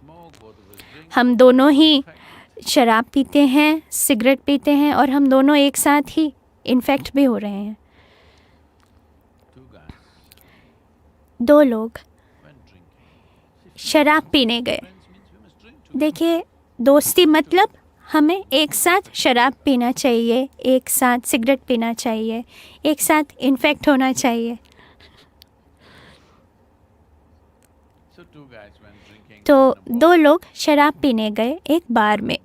Speaker 2: हम दोनों ही शराब पीते हैं, सिगरेट पीते हैं, और हम दोनों एक साथ ही इन्फेक्ट भी हो रहे हैं।
Speaker 1: two guys
Speaker 2: दो लोग
Speaker 1: when drinking.
Speaker 2: शराब पीने गए।
Speaker 1: Friends means we must drink together.
Speaker 2: देखिए, दोस्ती मतलब हमें एक साथ शराब पीना चाहिए, एक साथ सिगरेट पीना चाहिए, एक साथ इन्फेक्ट होना चाहिए।
Speaker 1: So two guys when drinking.
Speaker 2: तो
Speaker 1: in a
Speaker 2: दो
Speaker 1: bar,
Speaker 2: लोग शराब पीने गए एक बार में,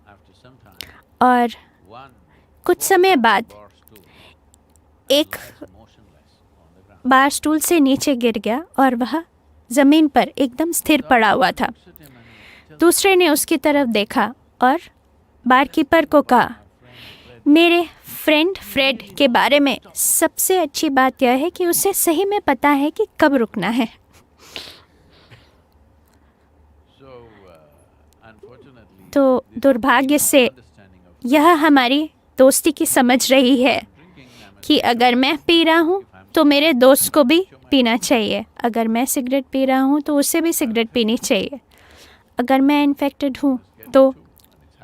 Speaker 1: after some time,
Speaker 2: और
Speaker 1: one
Speaker 2: कुछ समय बाद
Speaker 1: bar stool
Speaker 2: एक
Speaker 1: lies motionless on the ground.
Speaker 2: Bar stool से नीचे गिर गया और वह ज़मीन पर एकदम स्थिर पड़ा हुआ था।
Speaker 1: Sit him and tell
Speaker 2: दूसरे ने उसकी तरफ देखा और बारकीपर को कहा, मेरे फ्रेंड फ्रेड के बारे में सबसे अच्छी बात यह है कि उसे सही में पता है कि कब रुकना है।
Speaker 1: so unfortunately
Speaker 2: तो दुर्भाग्य से
Speaker 1: understanding of
Speaker 2: यह हमारी दोस्ती की समझ रही है
Speaker 1: drinking I
Speaker 2: कि अगर मैं पी रहा हूँ तो मेरे दोस्त को भी पीना चाहिए, अगर मैं सिगरेट पी रहा हूँ तो उसे भी सिगरेट पीनी चाहिए, अगर मैं इन्फेक्टेड हूँ तो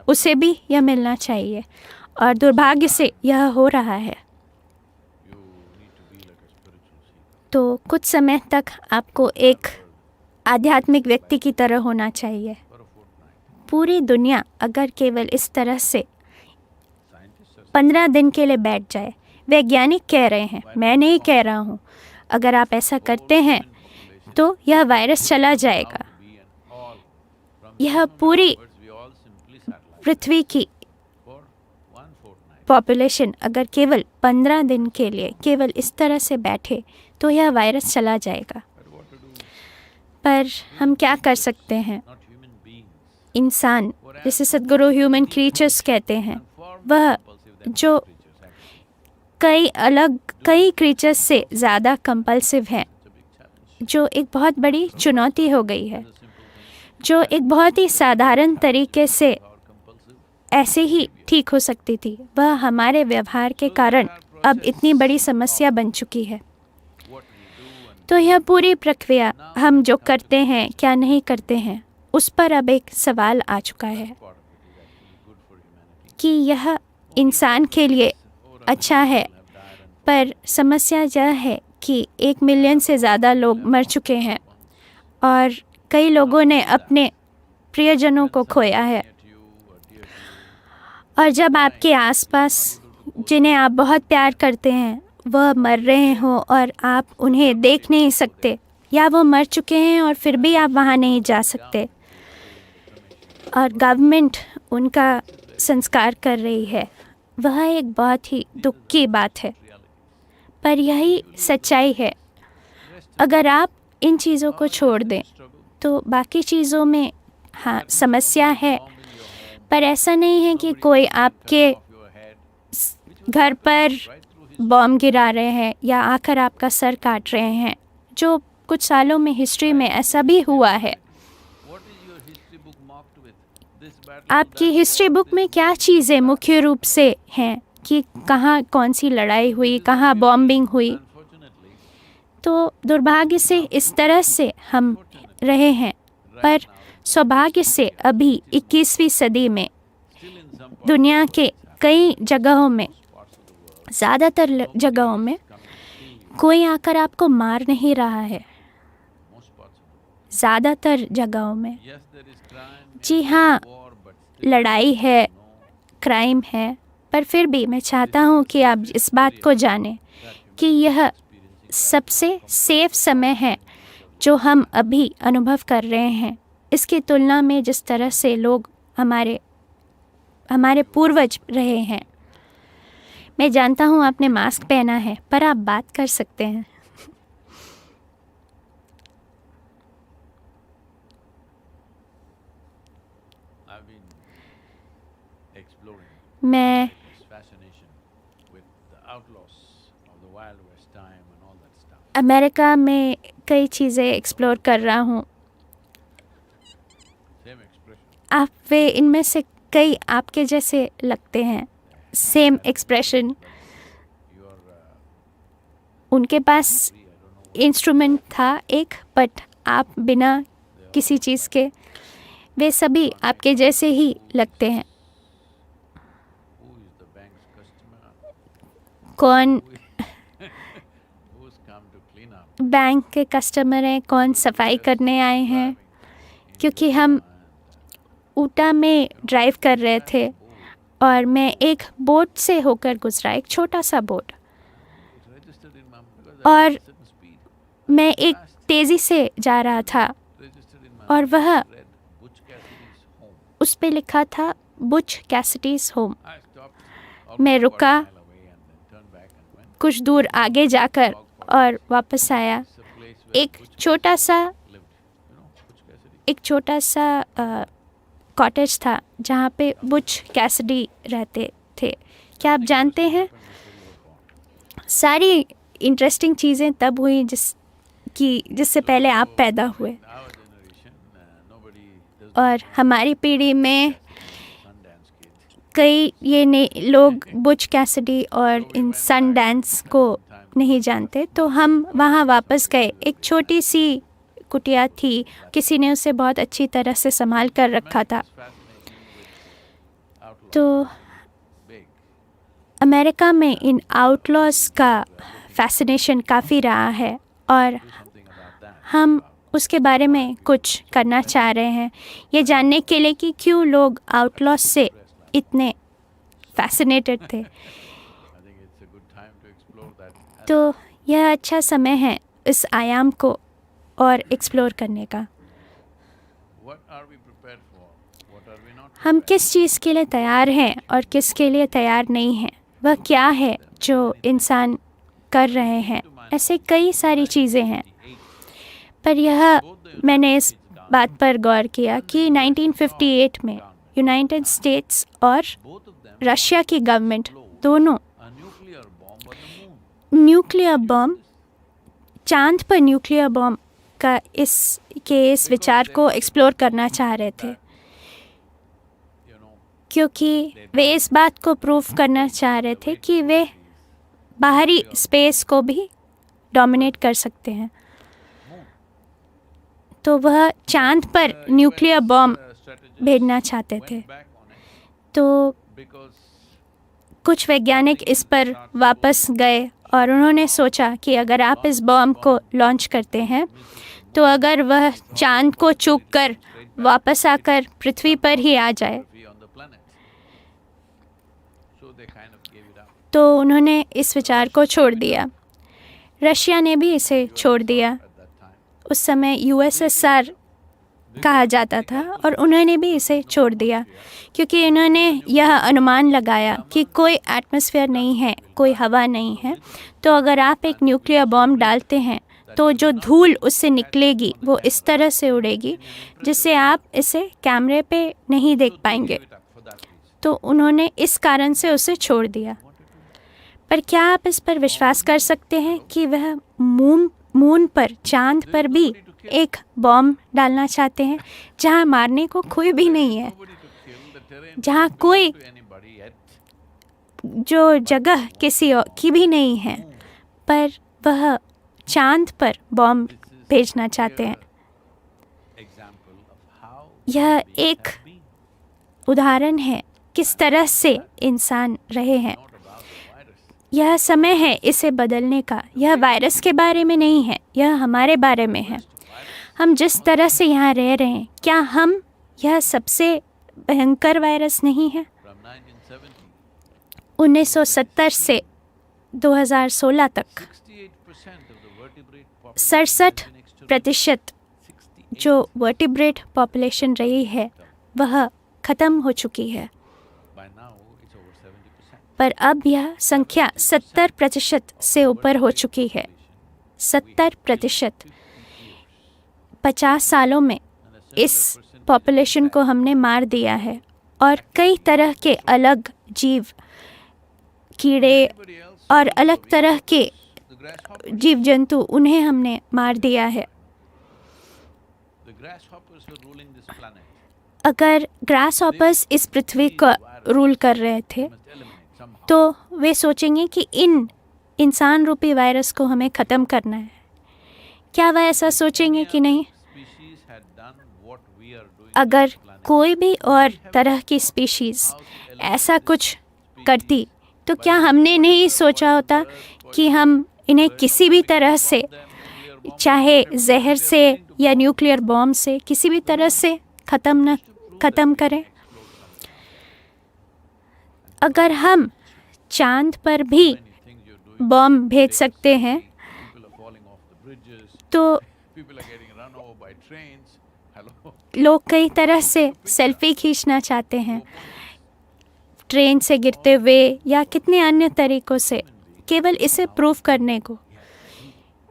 Speaker 2: उसे भी यह मिलना चाहिए, और दुर्भाग्य से यह हो रहा है।
Speaker 1: you need to be like a spiritual seeker
Speaker 2: तो कुछ समय तक आपको एक आध्यात्मिक व्यक्ति की तरह होना चाहिए।
Speaker 1: for a fortnight.
Speaker 2: पूरी दुनिया अगर केवल इस तरह से
Speaker 1: Scientists are
Speaker 2: 15 दिन के लिए बैठ जाए, वैज्ञानिक कह रहे हैं, मैं नहीं कह रहा हूँ, अगर आप ऐसा करते हैं तो यह वायरस चला जाएगा।
Speaker 1: we and all from
Speaker 2: यह पूरी
Speaker 1: words we all simply satellite
Speaker 2: पृथ्वी की
Speaker 1: for one fortnight.
Speaker 2: पॉपुलेशन अगर केवल 15 दिन के लिए केवल इस तरह से बैठे तो यह वायरस चला जाएगा।
Speaker 1: But what to do?
Speaker 2: पर हम क्या कर सकते हैं?
Speaker 1: Not human beings.
Speaker 2: इंसान, जिसे सद्गुरु ह्यूमन क्रीचर्स कहते हैं, वह जो
Speaker 1: Creatures actually.
Speaker 2: कई क्रीचर्स से ज़्यादा कंपल्सिव हैं।
Speaker 1: It's a big challenge.
Speaker 2: जो एक बहुत बड़ी चुनौती हो गई है, जो एक बहुत ही साधारण तरीके से ऐसे ही ठीक हो सकती थी, वह हमारे व्यवहार के कारण अब इतनी बड़ी समस्या बन चुकी है। तो यह पूरी प्रक्रिया, हम जो करते हैं क्या नहीं करते हैं, उस पर अब एक सवाल आ चुका है कि यह इंसान के लिए अच्छा है, पर समस्या यह है कि 1 मिलियन से ज़्यादा लोग मर चुके हैं और कई लोगों ने अपने प्रियजनों को खोया है। और जब आपके आसपास जिन्हें आप बहुत प्यार करते हैं वह मर रहे हो और आप उन्हें देख नहीं सकते, या वो मर चुके हैं और फिर भी आप वहाँ नहीं जा सकते, और गवर्नमेंट उनका संस्कार कर रही है, वह एक बहुत ही दुख की बात है। पर यही सच्चाई है। अगर आप इन चीज़ों को छोड़ दें तो बाकी चीज़ों में हाँ समस्या है, पर ऐसा नहीं है कि कोई आपके घर पर बॉम्ब गिरा रहे हैं या आकर आपका सर काट रहे हैं, जो कुछ सालों में हिस्ट्री में ऐसा भी हुआ है। आपकी हिस्ट्री बुक में क्या चीज़ें मुख्य रूप से हैं कि कहाँ कौन सी लड़ाई हुई, कहाँ बॉम्बिंग हुई। तो दुर्भाग्य से इस तरह से हम रहे हैं, पर सौभाग्य से अभी 21वीं सदी में दुनिया के कई जगहों में, ज़्यादातर जगहों में कोई आकर आपको मार नहीं रहा है। ज़्यादातर जगहों में जी हाँ, लड़ाई है, क्राइम है, पर फिर भी मैं चाहता हूँ कि आप इस बात को जानें कि यह सबसे सेफ समय है जो हम अभी अनुभव कर रहे हैं, इसकी तुलना में जिस तरह से लोग हमारे पूर्वज रहे हैं। मैं जानता हूँ आपने मास्क पहना है, पर आप बात कर सकते हैं। मैं अमेरिका में कई चीज़ें एक्सप्लोर कर रहा हूँ। आप वे इनमें से कई आपके जैसे लगते हैं। सेम एक्सप्रेशन, उनके पास इंस्ट्रूमेंट था एक, बट आप बिना किसी चीज़ के, वे सभी आपके जैसे ही लगते हैं। कौन बैंक के कस्टमर हैं, कौन सफाई करने आए हैं, क्योंकि हम ऊटा में ड्राइव कर रहे थे और मैं एक बोट से होकर गुजरा, एक छोटा सा बोट, और मैं एक तेज़ी से जा रहा था और वह उस पे लिखा था बुच कैसिडीज़ होम। मैं रुका कुछ दूर आगे जाकर और वापस आया। एक छोटा सा कॉटेज था जहाँ पे बुच कैसिडी रहते थे। क्या आप जानते हैं, सारी इंटरेस्टिंग चीज़ें तब हुई जिससे पहले आप पैदा हुए, और हमारी पीढ़ी में कई लोग बुच कैसिडी और इन सन डांस को नहीं जानते। तो हम वहाँ वापस गए। एक छोटी सी कुटिया थी, किसी ने उसे बहुत अच्छी तरह से संभाल कर रखा था। तो अमेरिका में इन आउटलॉज का फैसिनेशन काफ़ी रहा है और हम उसके बारे में कुछ करना चाह रहे हैं, ये जानने के लिए कि क्यों लोग आउटलॉज से इतने फैसिनेटेड थे। तो यह अच्छा समय है इस आयाम को और एक्सप्लोर करने का। हम किस चीज़ के लिए तैयार हैं और किसके लिए तैयार नहीं हैं, वह क्या है जो इंसान कर रहे हैं। ऐसे कई सारी चीज़ें हैं, पर यह मैंने इस बात पर गौर किया कि 1958 में यूनाइटेड स्टेट्स और रशिया की गवर्नमेंट दोनों न्यूक्लियर बॉम्ब, चांद पर न्यूक्लियर बॉम्ब का इस विचार को एक्सप्लोर करना चाह रहे थे,
Speaker 1: you know,
Speaker 2: क्योंकि वे इस बात को प्रूव करना चाह रहे थे कि वे बाहरी स्पेस को भी डोमिनेट कर सकते हैं। तो वह चांद पर न्यूक्लियर बॉम्ब भेजना चाहते थे।
Speaker 1: back on it
Speaker 2: तो
Speaker 1: because
Speaker 2: कुछ वैज्ञानिक इस पर वापस गए और उन्होंने सोचा कि अगर आप इस बॉम्ब को लॉन्च करते हैं तो अगर वह चांद को चूक कर वापस आकर पृथ्वी पर ही आ जाए
Speaker 1: we on the planet. So they kind of gave it up.
Speaker 2: तो उन्होंने इस विचार को छोड़ दिया। रशिया ने भी इसे छोड़ दिया।
Speaker 1: At that time,
Speaker 2: उस समय यूएसएसआर कहा जाता था और उन्होंने भी इसे छोड़ दिया, क्योंकि इन्होंने यह अनुमान लगाया कि कोई एटमॉस्फेयर नहीं है, कोई हवा नहीं है। तो अगर आप एक न्यूक्लियर बॉम्ब डालते हैं तो जो धूल उससे निकलेगी वो इस तरह से उड़ेगी जिससे आप इसे कैमरे पे नहीं देख पाएंगे।
Speaker 1: give it up for that reason.
Speaker 2: तो उन्होंने इस कारण से उसे छोड़ दिया। पर क्या आप इस पर विश्वास कर सकते हैं कि वह मून पर, चांद पर भी एक बॉम्ब डालना चाहते हैं जहां मारने को कोई भी नहीं है,
Speaker 1: Nobody to kill the terrain
Speaker 2: जहां कोई
Speaker 1: to anybody yet.
Speaker 2: जो जगह किसी और की भी नहीं है, पर वह चांद पर बॉम्ब भेजना चाहते हैं।
Speaker 1: Example of how
Speaker 2: यह एक उदाहरण है किस तरह से इंसान रहे हैं।
Speaker 1: not about the virus.
Speaker 2: यह समय है इसे बदलने का। यह वायरस के बारे में नहीं है, यह हमारे बारे में है। हम जिस तरह से यहाँ रह रहे हैं, क्या हम यह सबसे भयंकर वायरस नहीं है?
Speaker 1: From 1970,
Speaker 2: 1970 से 2016 तक
Speaker 1: 68% of the vertebrate population
Speaker 2: 67% जो वर्टिब्रेट पॉपुलेशन रही है वह ख़त्म हो चुकी है।
Speaker 1: by now it's over 70%.
Speaker 2: पर अब यह संख्या 70% से ऊपर हो चुकी है। 70%। 50 सालों में इस पॉपुलेशन को हमने मार दिया है और कई तरह के अलग जीव, कीड़े
Speaker 1: Everybody else,
Speaker 2: और अलग तरह के
Speaker 1: the grasshopper,
Speaker 2: जीव जंतु, उन्हें हमने मार दिया है।
Speaker 1: the grasshoppers were ruling this planet.
Speaker 2: अगर ग्रास हॉपर्स इस पृथ्वी को रूल कर रहे थे
Speaker 1: Must eliminate somehow.
Speaker 2: तो वे सोचेंगे कि इन इंसान रूपी वायरस को हमें ख़त्म करना है। क्या वह ऐसा सोचेंगे कि नहीं?
Speaker 1: Species had done what we are doing
Speaker 2: अगर
Speaker 1: on this planet.
Speaker 2: कोई भी और तरह की स्पीशीज़ ऐसा कुछ करती तो क्या हमने नहीं सोचा होता कि हम इन्हें किसी भी तरह से, चाहे जहर से या न्यूक्लियर बॉम्ब से, किसी भी तरह से ख़त्म करें? अगर हम चांद पर भी
Speaker 1: Things you're doing,
Speaker 2: बॉम्ब भेज सकते हैं
Speaker 1: people are falling off the bridges,
Speaker 2: तो
Speaker 1: people are getting run over by trains. Hello.
Speaker 2: लोग कई तरह से सेल्फी खींचना चाहते हैं, ट्रेन से गिरते हुए या कितने अन्य तरीक़ों से, केवल इसे प्रूव करने को,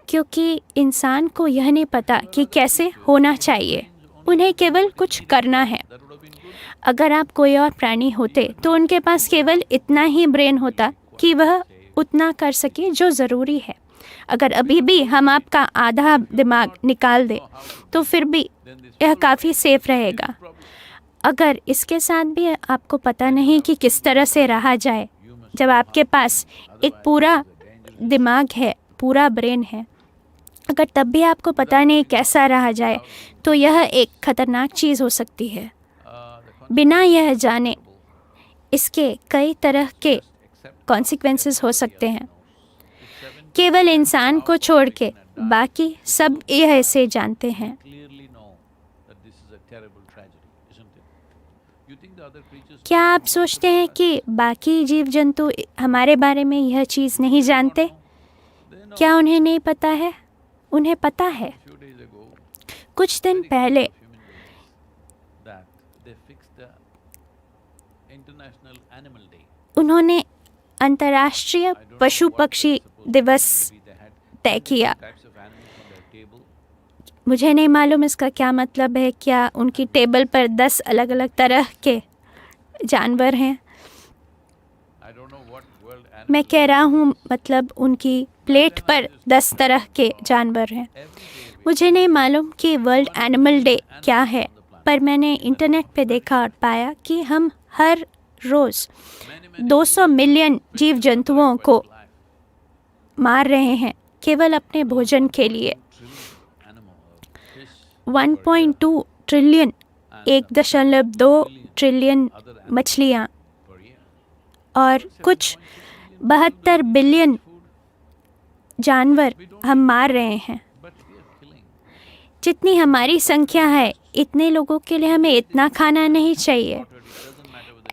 Speaker 2: क्योंकि इंसान को यह नहीं पता कि कैसे होना चाहिए, उन्हें केवल कुछ करना है।
Speaker 1: That would have been good.
Speaker 2: अगर आप कोई और प्राणी होते तो उनके पास केवल इतना ही ब्रेन होता कि वह उतना कर सके जो ज़रूरी है। अगर अभी भी हम आपका आधा दिमाग निकाल दें तो फिर भी यह काफ़ी सेफ रहेगा। अगर इसके साथ भी आपको पता नहीं कि किस तरह से रहा जाए, जब आपके पास एक पूरा दिमाग है, पूरा ब्रेन है, अगर तब भी आपको पता नहीं कैसा रहा जाए तो यह एक ख़तरनाक चीज़ हो सकती है। बिना यह जाने इसके कई तरह के कॉन्सिक्वेंसेस हो सकते हैं। केवल इंसान को छोड़ के बाकी सब यह इसे जानते हैं।
Speaker 1: Clearly know that this is a terrible tragedy, isn't it? You think the other creatures
Speaker 2: क्या आप सोचते हैं कि बाकी जीव जंतु हमारे बारे में यह चीज़ नहीं जानते?
Speaker 1: they know?
Speaker 2: क्या उन्हें नहीं पता है? उन्हें पता है।
Speaker 1: A few days ago,
Speaker 2: कुछ दिन पहले
Speaker 1: human beings, that they fixed the International Animal Day.
Speaker 2: उन्होंने अंतर्राष्ट्रीय पशु पक्षी दिवस
Speaker 1: Maybe they had
Speaker 2: तय किया।
Speaker 1: types of animals on their table.
Speaker 2: मुझे नहीं मालूम इसका क्या मतलब है। क्या उनकी टेबल पर 10 अलग अलग तरह के जानवर हैं?
Speaker 1: I don't know what world
Speaker 2: मैं
Speaker 1: animal.
Speaker 2: कह रहा हूँ मतलब उनकी प्लेट पर 10 तरह के जानवर हैं।
Speaker 1: Every day we
Speaker 2: मुझे नहीं मालूम कि वर्ल्ड एनिमल डे क्या है, पर मैंने इंटरनेट पे देखा और पाया कि हम हर रोज़ 200 मिलियन जीव जंतुओं को मार रहे हैं केवल अपने भोजन के लिए। 1.2 ट्रिलियन 1.2 ट्रिलियन मछलियाँ और कुछ 72 बिलियन जानवर हम मार रहे हैं। जितनी हमारी संख्या है इतने लोगों के लिए हमें इतना खाना नहीं चाहिए।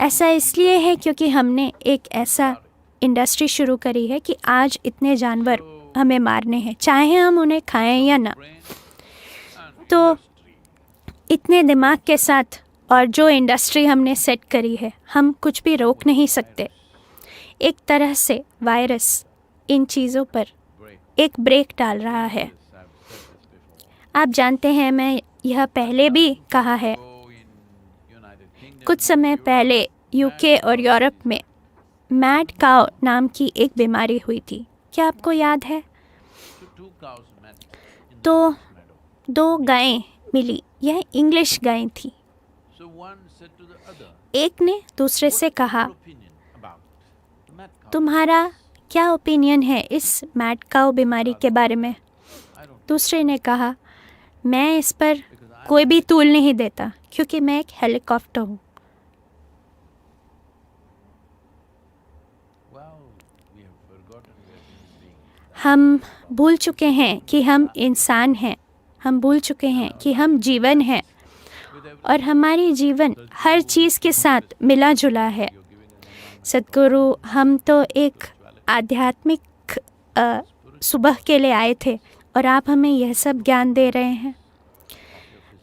Speaker 2: ऐसा इसलिए है क्योंकि हमने एक ऐसा इंडस्ट्री शुरू करी है कि आज इतने जानवर हमें मारने हैं, चाहे हम उन्हें खाएं या ना। तो इतने दिमाग के साथ और जो इंडस्ट्री हमने सेट करी है, हम कुछ भी रोक नहीं सकते। एक तरह से वायरस इन चीज़ों पर एक ब्रेक डाल रहा है। आप जानते हैं, मैं यह पहले भी कहा है, कुछ समय पहले यूके और यूरोप में मैड काउ नाम की एक बीमारी हुई थी। क्या आपको याद है? तो 2 गायें मिली, यह इंग्लिश गायें थी। एक ने दूसरे से कहा, तुम्हारा क्या ओपिनियन है इस मैड काउ बीमारी के बारे में? दूसरे ने कहा, मैं इस पर कोई भी तूल नहीं देता क्योंकि मैं एक हेलीकॉप्टर हूँ। हम भूल चुके हैं कि हम इंसान हैं, हम भूल चुके हैं कि हम जीवन हैं और हमारी जीवन हर चीज़ के साथ मिला जुला है। सद्गुरु, हम तो एक आध्यात्मिक सुबह के लिए आए थे और आप हमें यह सब ज्ञान दे रहे हैं।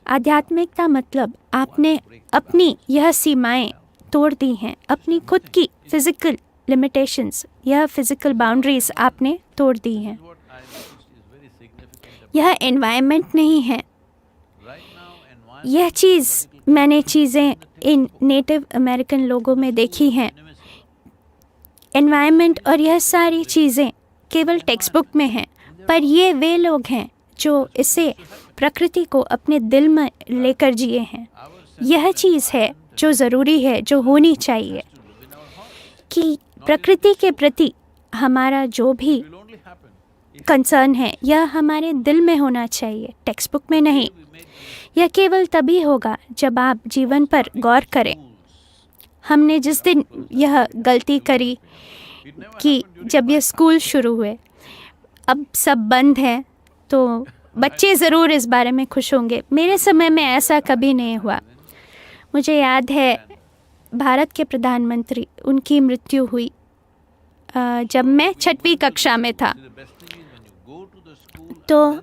Speaker 2: आध्यात्मिकता मतलब आपने अपनी यह सीमाएं तोड़ दी हैं, अपनी खुद की फिज़िकल लिमिटेशंस, यह फिज़िकल बाउंड्रीज आपने तोड़ दी हैं। यह एनवायरनमेंट नहीं है। यह मैंने चीज़ें इन नेटिव अमेरिकन लोगों में देखी हैं। एनवायरनमेंट और यह सारी चीज़ें केवल टेक्स्ट बुक में हैं, पर ये वे लोग हैं जो इसे प्रकृति को अपने दिल में लेकर जिए हैं। यह चीज़ है जो ज़रूरी है, जो होनी चाहिए, कि प्रकृति के प्रति हमारा जो भी कंसर्न है यह हमारे दिल में होना चाहिए, टेक्स्ट बुक में नहीं। यह केवल तभी होगा जब आप जीवन पर गौर करें। हमने जिस दिन यह गलती करी कि जब ये स्कूल शुरू हुए, अब सब बंद है, तो बच्चे ज़रूर इस बारे में खुश होंगे। मेरे समय में ऐसा कभी नहीं हुआ। मुझे याद है भारत के प्रधानमंत्री, उनकी मृत्यु हुई जब मैं 6वीं कक्षा में था। तो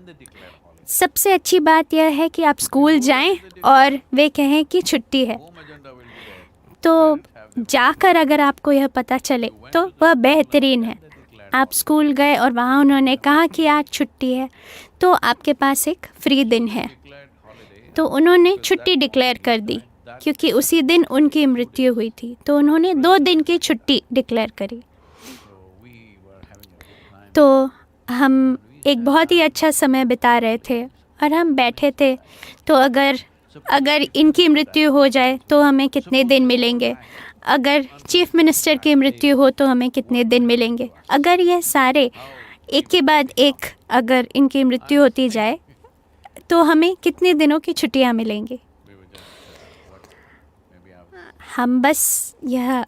Speaker 2: सबसे अच्छी बात यह है कि आप स्कूल जाएं और वे कहें कि छुट्टी है। तो जाकर अगर आपको यह पता चले तो वह बेहतरीन है। आप स्कूल गए और वहाँ उन्होंने कहा कि आज छुट्टी है, तो आपके पास एक फ्री दिन है। तो उन्होंने छुट्टी डिक्लेयर कर दी क्योंकि उसी दिन उनकी मृत्यु हुई थी, तो उन्होंने 2 दिन की छुट्टी डिक्लेयर करी। तो हम एक बहुत ही अच्छा समय बिता रहे थे और हम बैठे थे, तो अगर इनकी मृत्यु हो जाए तो हमें कितने दिन मिलेंगे, अगर चीफ मिनिस्टर की मृत्यु हो तो हमें कितने दिन मिलेंगे, अगर यह सारे एक के बाद एक अगर इनकी मृत्यु होती जाए तो हमें कितने दिनों की छुट्टियां मिलेंगी। हम बस यह,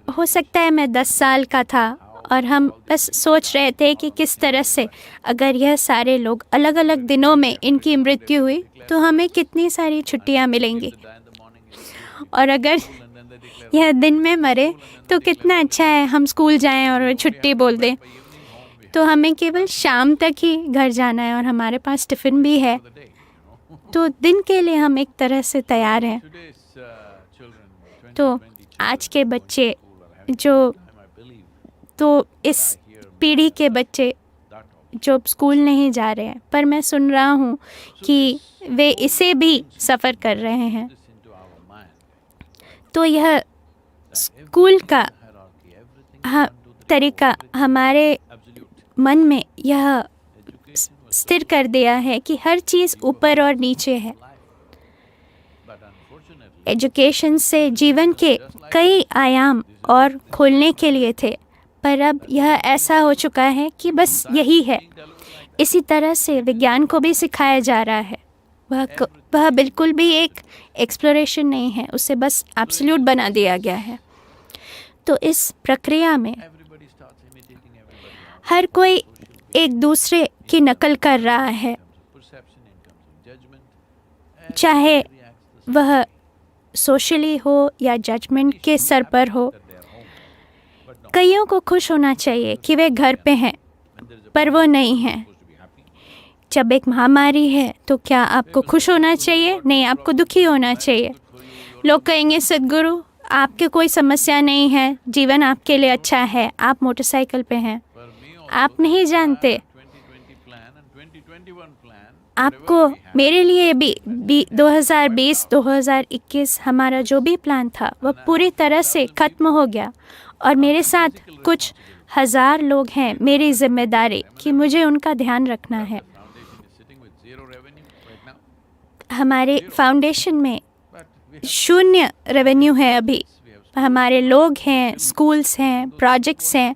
Speaker 2: हो सकता है मैं 10 साल का था और हम बस सोच रहे थे कि किस तरह से अगर यह सारे लोग अलग अलग दिनों में इनकी मृत्यु हुई तो हमें कितनी सारी छुट्टियां मिलेंगी, और अगर यह दिन में मरे तो कितना अच्छा है, हम स्कूल जाएं और छुट्टी बोल दें। तो हमें केवल शाम तक ही घर जाना है और हमारे पास टिफ़िन भी है, तो दिन के लिए हम एक तरह से तैयार हैं। तो आज के बच्चे तो इस पीढ़ी के बच्चे जो स्कूल नहीं जा रहे हैं, पर मैं सुन रहा हूँ कि वे इसे भी सफ़र कर रहे हैं। तो यह स्कूल का तरीका हमारे मन में यह
Speaker 1: Education was
Speaker 2: स्थिर कर दिया है कि हर चीज़ ऊपर और नीचे है।
Speaker 1: life. But unfortunately,
Speaker 2: एजुकेशन से जीवन के कई आयाम और खोलने के लिए थे, पर अब यह ऐसा हो चुका है कि बस यही है।
Speaker 1: being delivered like that,
Speaker 2: इसी तरह से विज्ञान को भी सिखाया जा रहा है। वह बिल्कुल भी एक एक्सप्लोरेशन नहीं है, उसे बस एब्सोल्यूट बना दिया गया है। तो इस प्रक्रिया में
Speaker 1: everybody starts imitating everybody else.
Speaker 2: हर कोई एक दूसरे की नकल कर रहा है,
Speaker 1: In terms of perception, in terms of judgment,
Speaker 2: चाहे
Speaker 1: everybody reacts the same
Speaker 2: वह सोशली हो या जजमेंट के स्तर पर हो।
Speaker 1: at their home. But no,
Speaker 2: कईयों को खुश होना चाहिए कि वे घर पे हैं,
Speaker 1: when there is a
Speaker 2: पर वो नहीं हैं।
Speaker 1: supposed to be happy.
Speaker 2: जब एक महामारी है तो क्या आपको खुश होना चाहिए? नहीं, आपको दुखी होना चाहिए। लोग कहेंगे सद्गुरु आपके कोई समस्या नहीं है, जीवन आपके लिए अच्छा है, आप मोटरसाइकिल पे हैं।
Speaker 1: For me also,
Speaker 2: आप नहीं जानते
Speaker 1: 2020 plan and 2021 plan,
Speaker 2: आपको
Speaker 1: whatever we had,
Speaker 2: मेरे लिए भी 2020-2021 हमारा जो भी प्लान था वह पूरी तरह से खत्म हो गया, और मेरे साथ कुछ हज़ार लोग हैं। मेरी जिम्मेदारी कि मुझे उनका ध्यान रखना है।
Speaker 1: foundation is sitting with zero revenue right now.
Speaker 2: हमारे फाउंडेशन में
Speaker 1: But we have
Speaker 2: शून्य रेवेन्यू है अभी।
Speaker 1: we have
Speaker 2: हमारे लोग हैं, स्कूल्स हैं, प्रोजेक्ट्स हैं,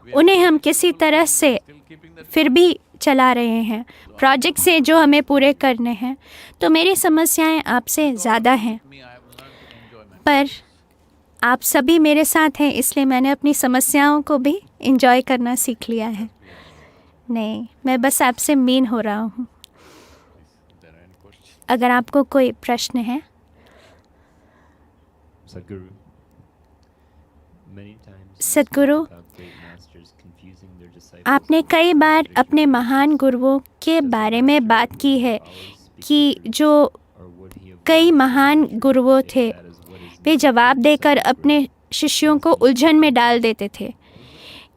Speaker 2: उन्हें हम किसी तरह से
Speaker 1: still keeping that.
Speaker 2: फिर भी चला रहे हैं। प्रोजेक्ट्स हैं जो हमें पूरे करने हैं। तो मेरी समस्याएं आपसे ज़्यादा हैं,
Speaker 1: Me, I have learned to enjoy my.
Speaker 2: पर आप सभी मेरे साथ हैं, इसलिए मैंने अपनी समस्याओं को भी एंजॉय करना सीख लिया है। नहीं, मैं बस आपसे मीन हो रहा हूँ।
Speaker 1: If there are any questions.
Speaker 2: अगर आपको कोई प्रश्न है।
Speaker 3: Sadhguru, many times you
Speaker 2: Sadhguru,
Speaker 3: spoke about great masters confusing their disciples
Speaker 2: आपने
Speaker 3: with
Speaker 2: कई बार
Speaker 3: tradition.
Speaker 2: अपने महान गुरुओं के बारे में बात की है
Speaker 3: Always speak
Speaker 2: कि
Speaker 3: the truth,
Speaker 2: जो
Speaker 3: or would he avoid
Speaker 2: कई महान
Speaker 3: saying
Speaker 2: गुरुओं
Speaker 3: that
Speaker 2: थे,
Speaker 3: as what is
Speaker 2: way
Speaker 3: needed
Speaker 2: जवाब
Speaker 3: for
Speaker 2: देकर
Speaker 3: disciple
Speaker 2: अपने
Speaker 3: growth?
Speaker 2: शिष्यों को उलझन में डाल देते थे।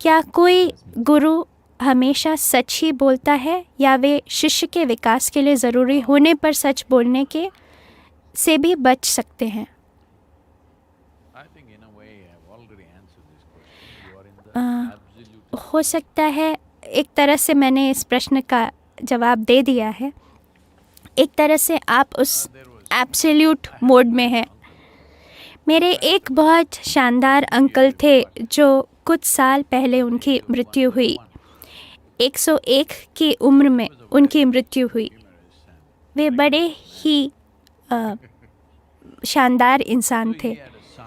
Speaker 2: क्या कोई गुरु हमेशा सच ही बोलता है, या वे शिष्य के विकास के लिए ज़रूरी होने पर सच बोलने के से भी बच सकते हैं?
Speaker 1: I think in a way I have already answered this question. You are in the absolute.
Speaker 2: हो सकता है एक तरह से मैंने इस प्रश्न का जवाब दे दिया है। एक तरह से आप उस एब्सोल्यूट मोड में हैं। मेरे एक बहुत शानदार अंकल थे जो कुछ साल पहले उनकी मृत्यु हुई। 101 की उम्र में उनकी मृत्यु हुई। वे बड़े ही शानदार इंसान थे।
Speaker 1: He had a son.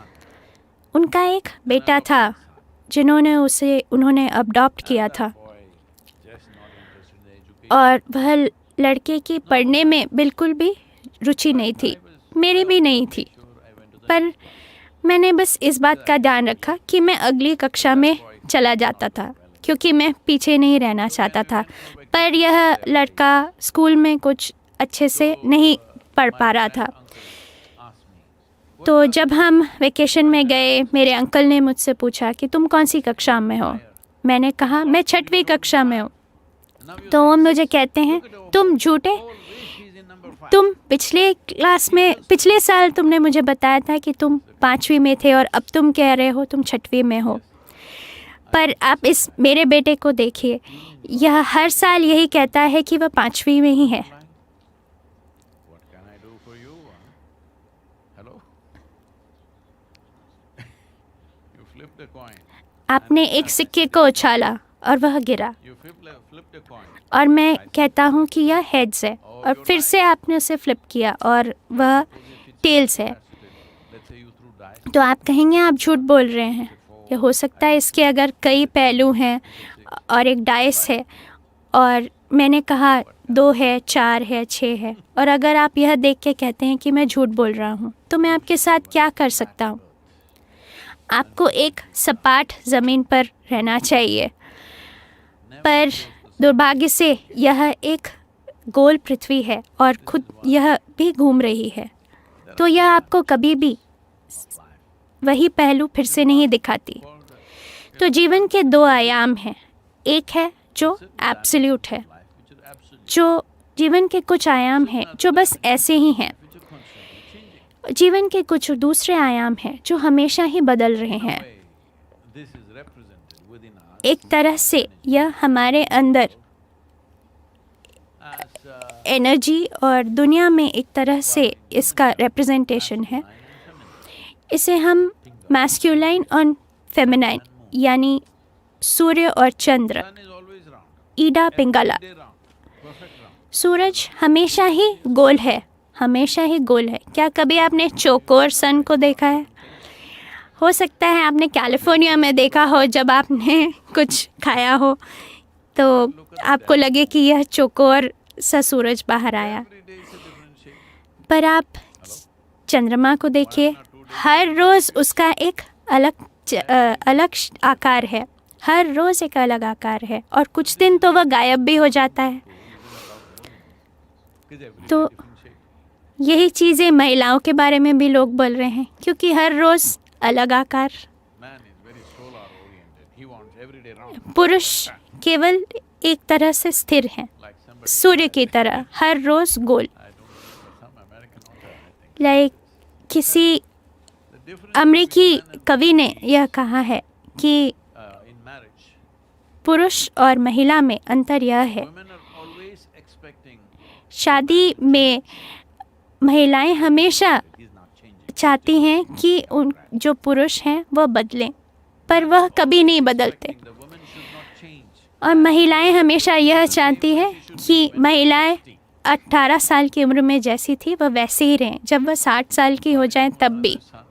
Speaker 2: उनका एक बेटा था उन्होंने अडॉप्ट किया था,
Speaker 1: Boy, just not interested in the education.
Speaker 2: और वह लड़के की पढ़ने में बिल्कुल भी रुचि नहीं थी, मेरी भी नहीं थी।
Speaker 1: I went to the
Speaker 2: पर मैंने बस इस बात का ध्यान रखा कि मैं अगली कक्षा में चला जाता था, क्योंकि मैं पीछे नहीं रहना चाहता था। पर यह लड़का स्कूल में कुछ अच्छे से नहीं पढ़ पा रहा था।
Speaker 1: asked me.
Speaker 2: तो जब हम वेकेशन में गए, मेरे अंकल ने मुझसे पूछा कि तुम कौन सी कक्षा में हो। मैंने कहा मैं 6वीं कक्षा में हूँ।
Speaker 1: Now you
Speaker 2: तो वो मुझे कहते हैं तुम झूठे,
Speaker 1: always she's in number 5.
Speaker 2: तुम पिछले साल तुमने मुझे बताया था कि तुम 5वीं में थे, और अब तुम कह रहे हो तुम 6वीं में हो। पर आप इस मेरे बेटे को देखिए, यह हर साल यही कहता है कि वह 5वीं में ही है।
Speaker 1: What can I do for you? Hello? You flipped a coin.
Speaker 2: आपने एक सिक्के को उछाला और वह गिरा,
Speaker 1: You flipped a coin.
Speaker 2: और मैं कहता हूँ कि यह हेड्स है, और फिर से आपने उसे फ्लिप किया और वह टेल्स है।
Speaker 1: Let's say you threw dice.
Speaker 2: तो आप कहेंगे आप झूठ बोल रहे हैं। यह हो सकता है इसके अगर कई पहलू हैं और एक डाइस है, और मैंने कहा 2 है, 4 है, 6 है, और अगर आप यह देख के कहते हैं कि मैं झूठ बोल रहा हूँ, तो मैं आपके साथ क्या कर सकता हूँ? आपको एक सपाट ज़मीन पर रहना चाहिए, पर दुर्भाग्य से यह एक गोल पृथ्वी है और खुद यह भी घूम रही है। तो यह आपको कभी भी वही पहलू फिर से नहीं दिखाती। तो जीवन के 2 आयाम हैं। एक है जो एब्सोल्यूट है,
Speaker 1: Which is absolute.
Speaker 2: जो जीवन के कुछ आयाम हैं जो बस ऐसे ही हैं।
Speaker 1: Which are constantly changing.
Speaker 2: जीवन के कुछ दूसरे आयाम हैं जो हमेशा ही बदल रहे हैं।
Speaker 1: Way, this is represented within
Speaker 2: एक तरह से यह हमारे अंदर
Speaker 1: as
Speaker 2: एनर्जी और दुनिया में एक तरह से इसका रिप्रेजेंटेशन है. इसे हम मैस्कुलाइन और फेमिनाइन यानी सूर्य और चंद्र,
Speaker 1: sun is always round,
Speaker 2: ईडा Pingala.
Speaker 1: day round, perfect round.
Speaker 2: सूरज हमेशा ही गोल है, हमेशा ही गोल है. क्या कभी आपने चौकोर सन को देखा है? हो सकता है आपने कैलिफोर्निया में देखा हो, जब आपने कुछ खाया हो तो आपको लगे कि यह चौकोर सा सूरज बाहर आया.
Speaker 1: Every day is a different shape.
Speaker 2: पर आप चंद्रमा को देखिए, हर रोज़ उसका एक अलग आकार है. हर रोज़ एक अलग आकार है और कुछ दिन तो वह गायब भी हो जाता है.
Speaker 1: Because every
Speaker 2: तो
Speaker 1: day different shape.
Speaker 2: यही चीज़ें महिलाओं के बारे में भी लोग बोल रहे हैं, क्योंकि हर रोज़ अलग आकार.
Speaker 1: Man is very solar oriented. He wants every day round.
Speaker 2: पुरुष केवल एक तरह से स्थिर हैं,
Speaker 1: Like somebody,
Speaker 2: सूर्य की तरह हर रोज़ गोल.
Speaker 1: I don't know, but some American author, I think.
Speaker 2: Like किसी
Speaker 1: The difference
Speaker 2: अमेरिकी
Speaker 1: between man and
Speaker 2: कवि ने यह कहा है कि
Speaker 1: in marriage,
Speaker 2: पुरुष और महिला में अंतर यह है,
Speaker 1: women are always expecting
Speaker 2: शादी में महिलाएं हमेशा
Speaker 1: he's not changing.
Speaker 2: चाहती हैं कि उन जो पुरुष हैं वह बदलें, पर वह कभी नहीं बदलते.
Speaker 1: The woman should not change.
Speaker 2: और महिलाएं हमेशा यह चाहती हैं कि महिलाएं 18 साल की उम्र में जैसी थी वह वैसे ही रहें, जब वह 60 साल की हो जाएं तब भी.
Speaker 1: Sun.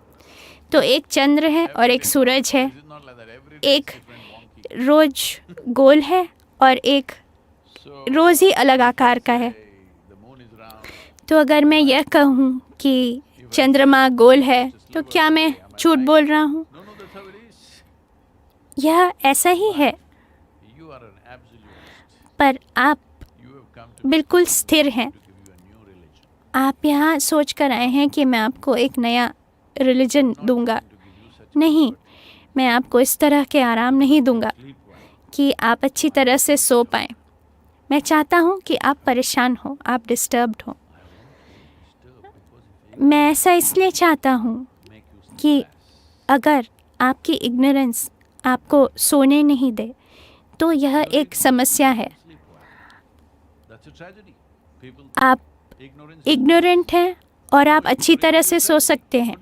Speaker 2: तो एक चंद्र है और एक सूरज है,
Speaker 1: This is not like that. Every day
Speaker 2: एक
Speaker 1: is different wonky.
Speaker 2: रोज गोल है और एक
Speaker 1: So
Speaker 2: रोज़ ही अलग आकार का है.
Speaker 1: the moon is round.
Speaker 2: तो अगर मैं यह कहूँ कि चंद्रमा गोल है तो क्या मैं झूठ बोल रहा हूँ?
Speaker 1: No, no, that's how it is.
Speaker 2: यह ऐसा ही है.
Speaker 1: You are an absolutist.
Speaker 2: पर आप
Speaker 1: You have come to
Speaker 2: बिल्कुल स्थिर हैं.
Speaker 1: give you a new religion.
Speaker 2: आप यहाँ सोच कर आए हैं कि मैं आपको एक नया रिलीजन दूंगा.
Speaker 1: To give you such
Speaker 2: नहीं, मैं आपको इस तरह के आराम नहीं दूंगा
Speaker 1: sleep well.
Speaker 2: कि आप अच्छी तरह से सो पाएं. मैं चाहता हूँ कि आप परेशान हो, आप डिस्टर्ब्ड हो.
Speaker 1: Disturb because if
Speaker 2: मैं ऐसा इसलिए चाहता हूँ
Speaker 1: they make you sleep
Speaker 2: कि
Speaker 1: less,
Speaker 2: अगर आपकी इग्नोरेंस आपको सोने नहीं दे तो यह एक समस्या है.
Speaker 1: sleep well. That's a tragedy. People
Speaker 2: आप
Speaker 1: ignorance.
Speaker 2: इग्नोरेंट हैं और आप अच्छी तरह से सो सकते हैं.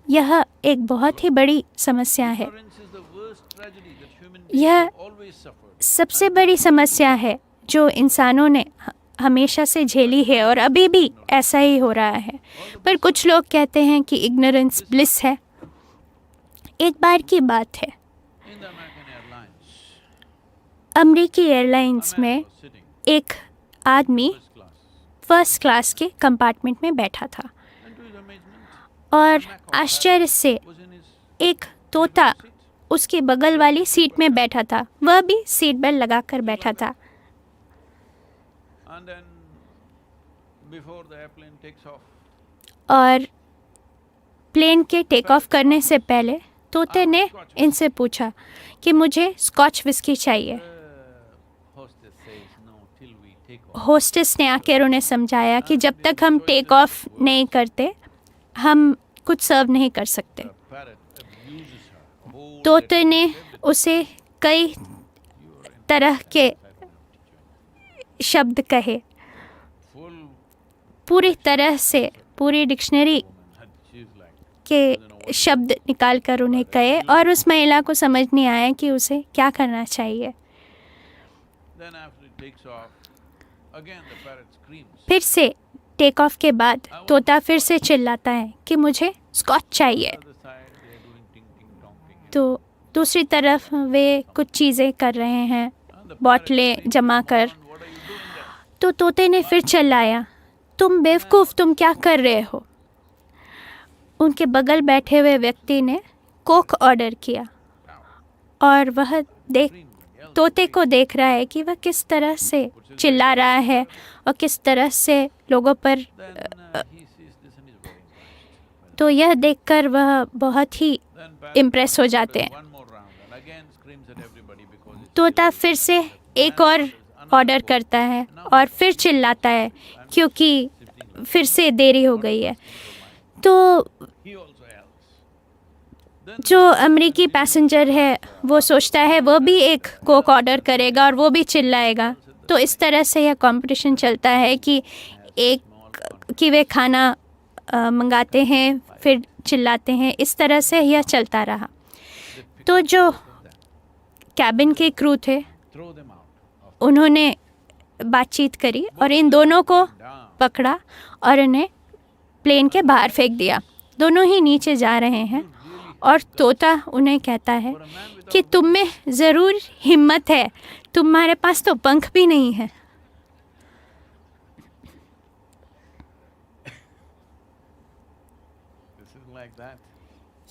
Speaker 2: यह एक बहुत ही बड़ी समस्या है.
Speaker 1: Ignorance is the worst tragedy that human beings
Speaker 2: यह
Speaker 1: have always suffered.
Speaker 2: सबसे बड़ी समस्या है जो इंसानों ने हमेशा से झेली है और अभी भी ऐसा ही हो रहा है. पर कुछ लोग कहते हैं कि इग्नोरेंस ब्लिस है. एक बार की बात है,
Speaker 1: In the American Airlines,
Speaker 2: अमेरिकी
Speaker 1: a
Speaker 2: एयरलाइंस
Speaker 1: man
Speaker 2: में
Speaker 1: was sitting
Speaker 2: एक आदमी
Speaker 1: first class,
Speaker 2: फर्स्ट क्लास के कंपार्टमेंट में बैठा था
Speaker 1: and to his amazement,
Speaker 2: और आश्चर्य से
Speaker 1: was in his
Speaker 2: एक तोता
Speaker 1: seat.
Speaker 2: उसके बगल वाली सीट में बैठा था. वह भी सीट बेल्ट लगाकर बैठा था.
Speaker 1: And then, before the airplane takes off,
Speaker 2: और प्लेन के टेक ऑफ करने से पहले तोते ने इनसे पूछा कि मुझे स्कॉच विस्की चाहिए.
Speaker 1: hostess says no till we take off.
Speaker 2: Hostess ने आकर उन्हें समझाया कि जब तक हम टेक ऑफ नहीं करते हम कुछ सर्व नहीं कर सकते.
Speaker 1: The parrot abuses her. Oh,
Speaker 2: तोते ने उसे कई तरह के शब्द कहे,
Speaker 1: full
Speaker 2: पूरी तरह से पूरी डिक्शनरी
Speaker 1: woman. She's like,
Speaker 2: के शब्द निकाल कर उन्हें कहे और उस महिला को समझ नहीं आया कि उसे क्या करना चाहिए.
Speaker 1: then after it takes off, again the parrot screams.
Speaker 2: फिर से टेक ऑफ के बाद तोता फिर से चिल्लाता है कि मुझे स्कॉच चाहिए.
Speaker 1: Other side they are doing ting ting tong ting.
Speaker 2: तो दूसरी तरफ वे कुछ चीज़ें कर रहे हैं,
Speaker 1: And the
Speaker 2: बोतलें जमा कर.
Speaker 1: what are you doing there?
Speaker 2: तो तोते ने फिर चिल्लाया, तुम बेवकूफ़, तुम क्या कर रहे हो? उनके बगल बैठे हुए व्यक्ति ने कोक ऑर्डर किया और वह तोते को देख रहा है कि वह किस तरह से चिल्ला रहा है और किस तरह से लोगों पर.
Speaker 1: Then he sees this and is very impressed.
Speaker 2: तो यह देखकर वह बहुत ही
Speaker 1: Then
Speaker 2: इम्प्रेस हो जाते हैं.
Speaker 1: one more round and again screams at everybody because it's
Speaker 2: तोता फिर से एक और ऑर्डर करता है और फिर चिल्लाता है क्योंकि फिर से देरी हो गई है. तो
Speaker 1: he also yells.
Speaker 2: जो अमेरिकी पैसेंजर है वो सोचता है वो भी एक कोक ऑर्डर करेगा और वो भी चिल्लाएगा। तो इस तरह से यह कंपटीशन चलता है कि वे खाना मंगाते हैं फिर चिल्लाते हैं। इस तरह से यह चलता रहा। तो जो कैबिन के क्रू थे उन्होंने बातचीत करी और इन दोनों को पकड़ा और उन्हें प्लेन के बाहर फेंक दिया। दोनों ही नीचे जा रहे हैं और तोता उन्हें कहता है कि तुम में ज़रूर हिम्मत है, तुम्हारे पास तो पंख भी नहीं है।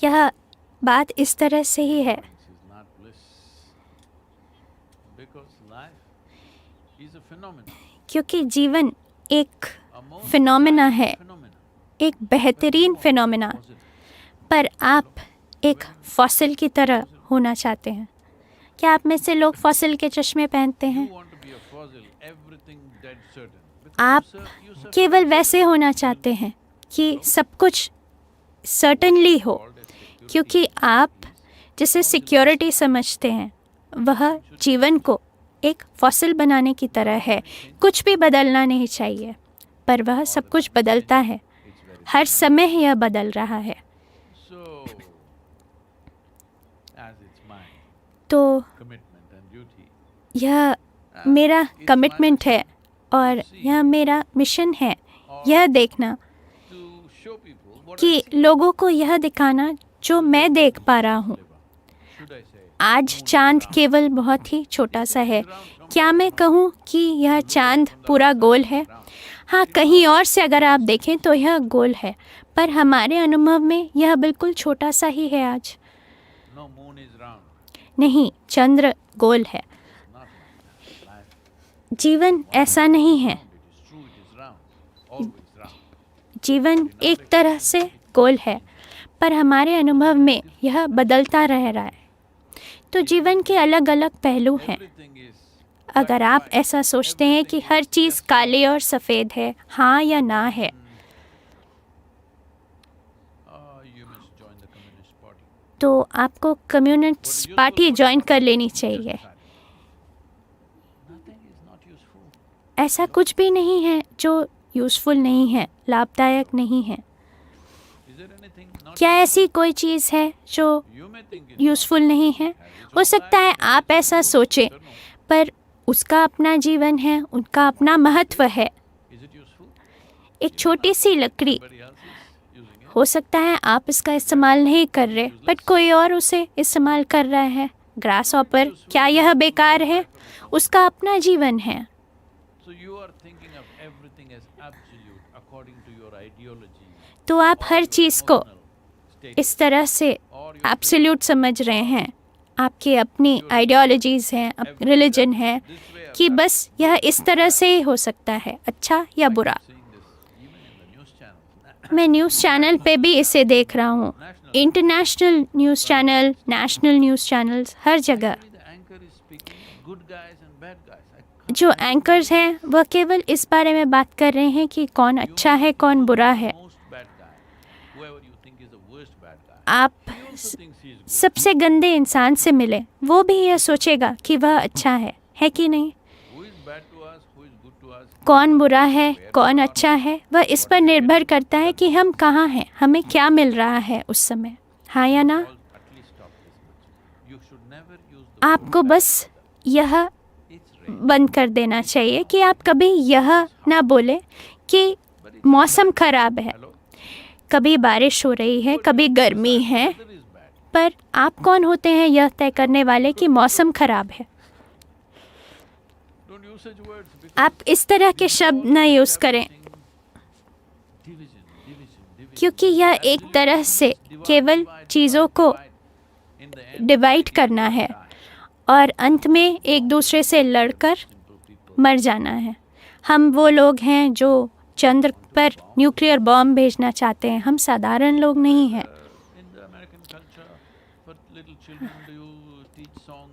Speaker 2: यह बात इस तरह से ही है। क्योंकि जीवन एक फिनोमेना है, एक बेहतरीन फिनोमेना, पर आप एक फॉसिल की तरह होना चाहते हैं। क्या आप में से लोग फॉसिल के चश्मे पहनते हैं? आप केवल वैसे होना चाहते हैं कि सब कुछ सर्टनली हो, क्योंकि आप जिसे सिक्योरिटी समझते हैं वह जीवन को एक फॉसिल बनाने की तरह है। कुछ भी बदलना नहीं चाहिए, पर वह सब कुछ बदलता है। हर समय यह बदल रहा है। तो यह मेरा कमिटमेंट है और यह मेरा मिशन है, यह देखना कि लोगों को यह दिखाना जो मैं देख पा रहा हूँ। आज चांद केवल बहुत ही छोटा सा है। क्या मैं कहूँ कि यह चांद पूरा गोल है? हाँ, कहीं और से अगर आप देखें तो यह गोल है, पर हमारे अनुभव में यह बिल्कुल छोटा सा ही है आज। नहीं, चंद्र गोल है। जीवन ऐसा नहीं है। जीवन एक तरह से गोल है, पर हमारे अनुभव में यह बदलता रह रहा है। तो जीवन के अलग अलग पहलू हैं। अगर आप ऐसा सोचते हैं कि हर चीज़ काले और सफ़ेद है, हाँ या ना है, तो आपको कम्युनिस्ट पार्टी ज्वाइन कर लेनी चाहिए। ऐसा कुछ भी नहीं है जो यूज़फुल नहीं है, लाभदायक नहीं है। क्या ऐसी कोई चीज़ है जो यूज़फुल नहीं है? हो सकता है आप ऐसा सोचें, पर उसका अपना जीवन है, उनका अपना महत्व है। एक छोटी सी लकड़ी, हो सकता है आप इसका इस्तेमाल नहीं कर रहे, बट कोई और उसे इस्तेमाल कर रहा है। ग्रास हॉपर, क्या यह बेकार है? उसका अपना जीवन है। तो आप हर चीज़ को इस तरह से एब्सोल्यूट समझ रहे हैं। आपकी अपनी आइडियोलॉजीज़ हैं, रिलीजन है, कि बस यह इस तरह से ही हो सकता है, अच्छा या बुरा। मैं न्यूज़ चैनल पे भी इसे देख रहा हूँ। International news channel, national news channels, हर जगह जो एंकर्स हैं वह केवल इस बारे में बात कर रहे हैं कि कौन अच्छा है, कौन बुरा है। आप सबसे गंदे इंसान से मिले, वो भी यह सोचेगा कि वह अच्छा है कि नहीं? कौन बुरा है, कौन अच्छा है, वह इस पर निर्भर करता है कि हम कहाँ हैं, हमें क्या मिल रहा है उस समय, हाँ या ना? आपको बस यह बंद कर देना चाहिए कि आप कभी यह ना बोले कि मौसम खराब है। कभी बारिश हो रही है, कभी गर्मी है, पर आप कौन होते हैं यह तय करने वाले कि मौसम खराब है? आप इस तरह के शब्द न यूज़ करें, क्योंकि यह एक तरह से केवल चीज़ों को डिवाइड करना है और अंत में एक दूसरे से लड़कर मर जाना है। हम वो लोग हैं जो चंद्र पर न्यूक्लियर बॉम्ब भेजना चाहते हैं, हम साधारण लोग नहीं हैं।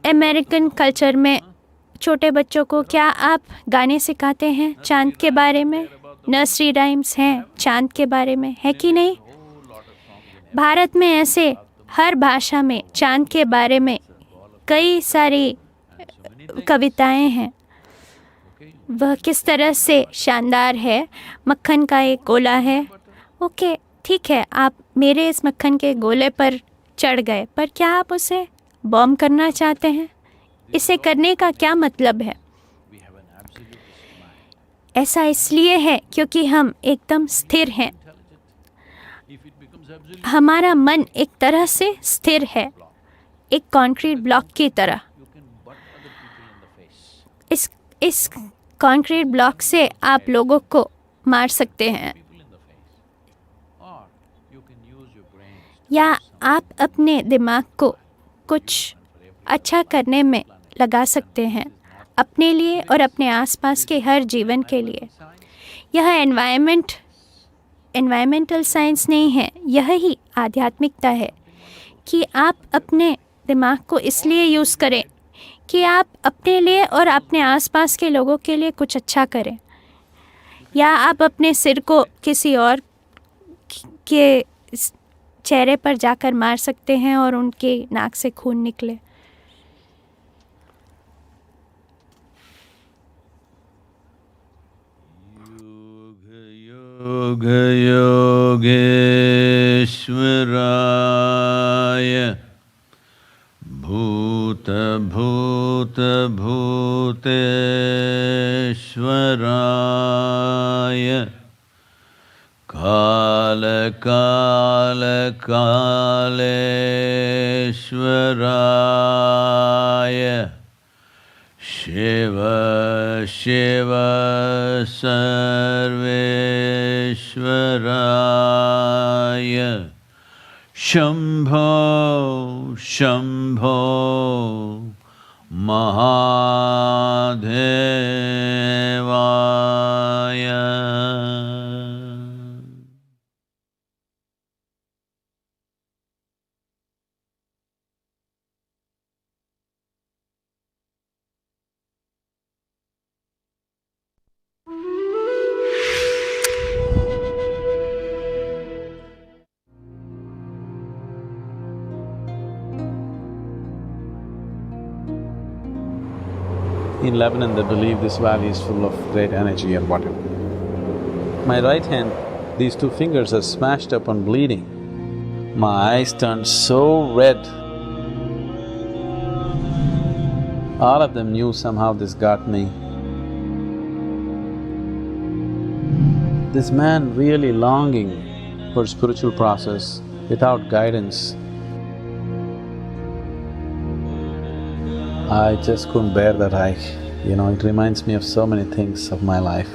Speaker 2: अमेरिकन कल्चर में छोटे बच्चों को क्या आप गाने सिखाते हैं चांद के बारे में? नर्सरी राइम्स हैं चांद के बारे में, है कि नहीं? भारत में ऐसे हर भाषा में चांद के बारे में कई सारी कविताएं हैं। वह किस तरह से शानदार है, मक्खन का एक गोला है। ओके, ठीक है, आप मेरे इस मक्खन के गोले पर चढ़ गए, पर क्या आप उसे बॉम्ब करना चाहते हैं? इसे करने का क्या मतलब है? ऐसा इसलिए है क्योंकि हम एकदम स्थिर हैं। हमारा मन एक तरह से स्थिर है, एक कंक्रीट ब्लॉक की तरह। इस कंक्रीट ब्लॉक से आप लोगों को मार सकते हैं, या आप अपने दिमाग को कुछ अच्छा करने में लगा सकते हैं, अपने लिए और अपने आसपास के हर जीवन के लिए। यह एनवायरमेंटल साइंस नहीं है, यह ही आध्यात्मिकता है कि आप अपने दिमाग को इसलिए यूज़ करें कि आप अपने लिए और अपने आसपास के लोगों के लिए कुछ अच्छा करें, या आप अपने सिर को किसी और के चेहरे पर जाकर मार सकते हैं और उनके नाक से खून निकले।
Speaker 1: योग योगेश्वराय भूत भूत भूतेश्वराय काल काल कालेश्वराय शिव शिव सर्वेश्वराय शंभो शंभो महादेवाय।
Speaker 4: In Lebanon, they believe this valley is full of great energy and whatever. My right hand, these two fingers are smashed up and bleeding. My eyes turned so red. All of them knew somehow this got me. This man really longing for spiritual process without guidance. I just couldn't bear that. It reminds me of so many things of my life.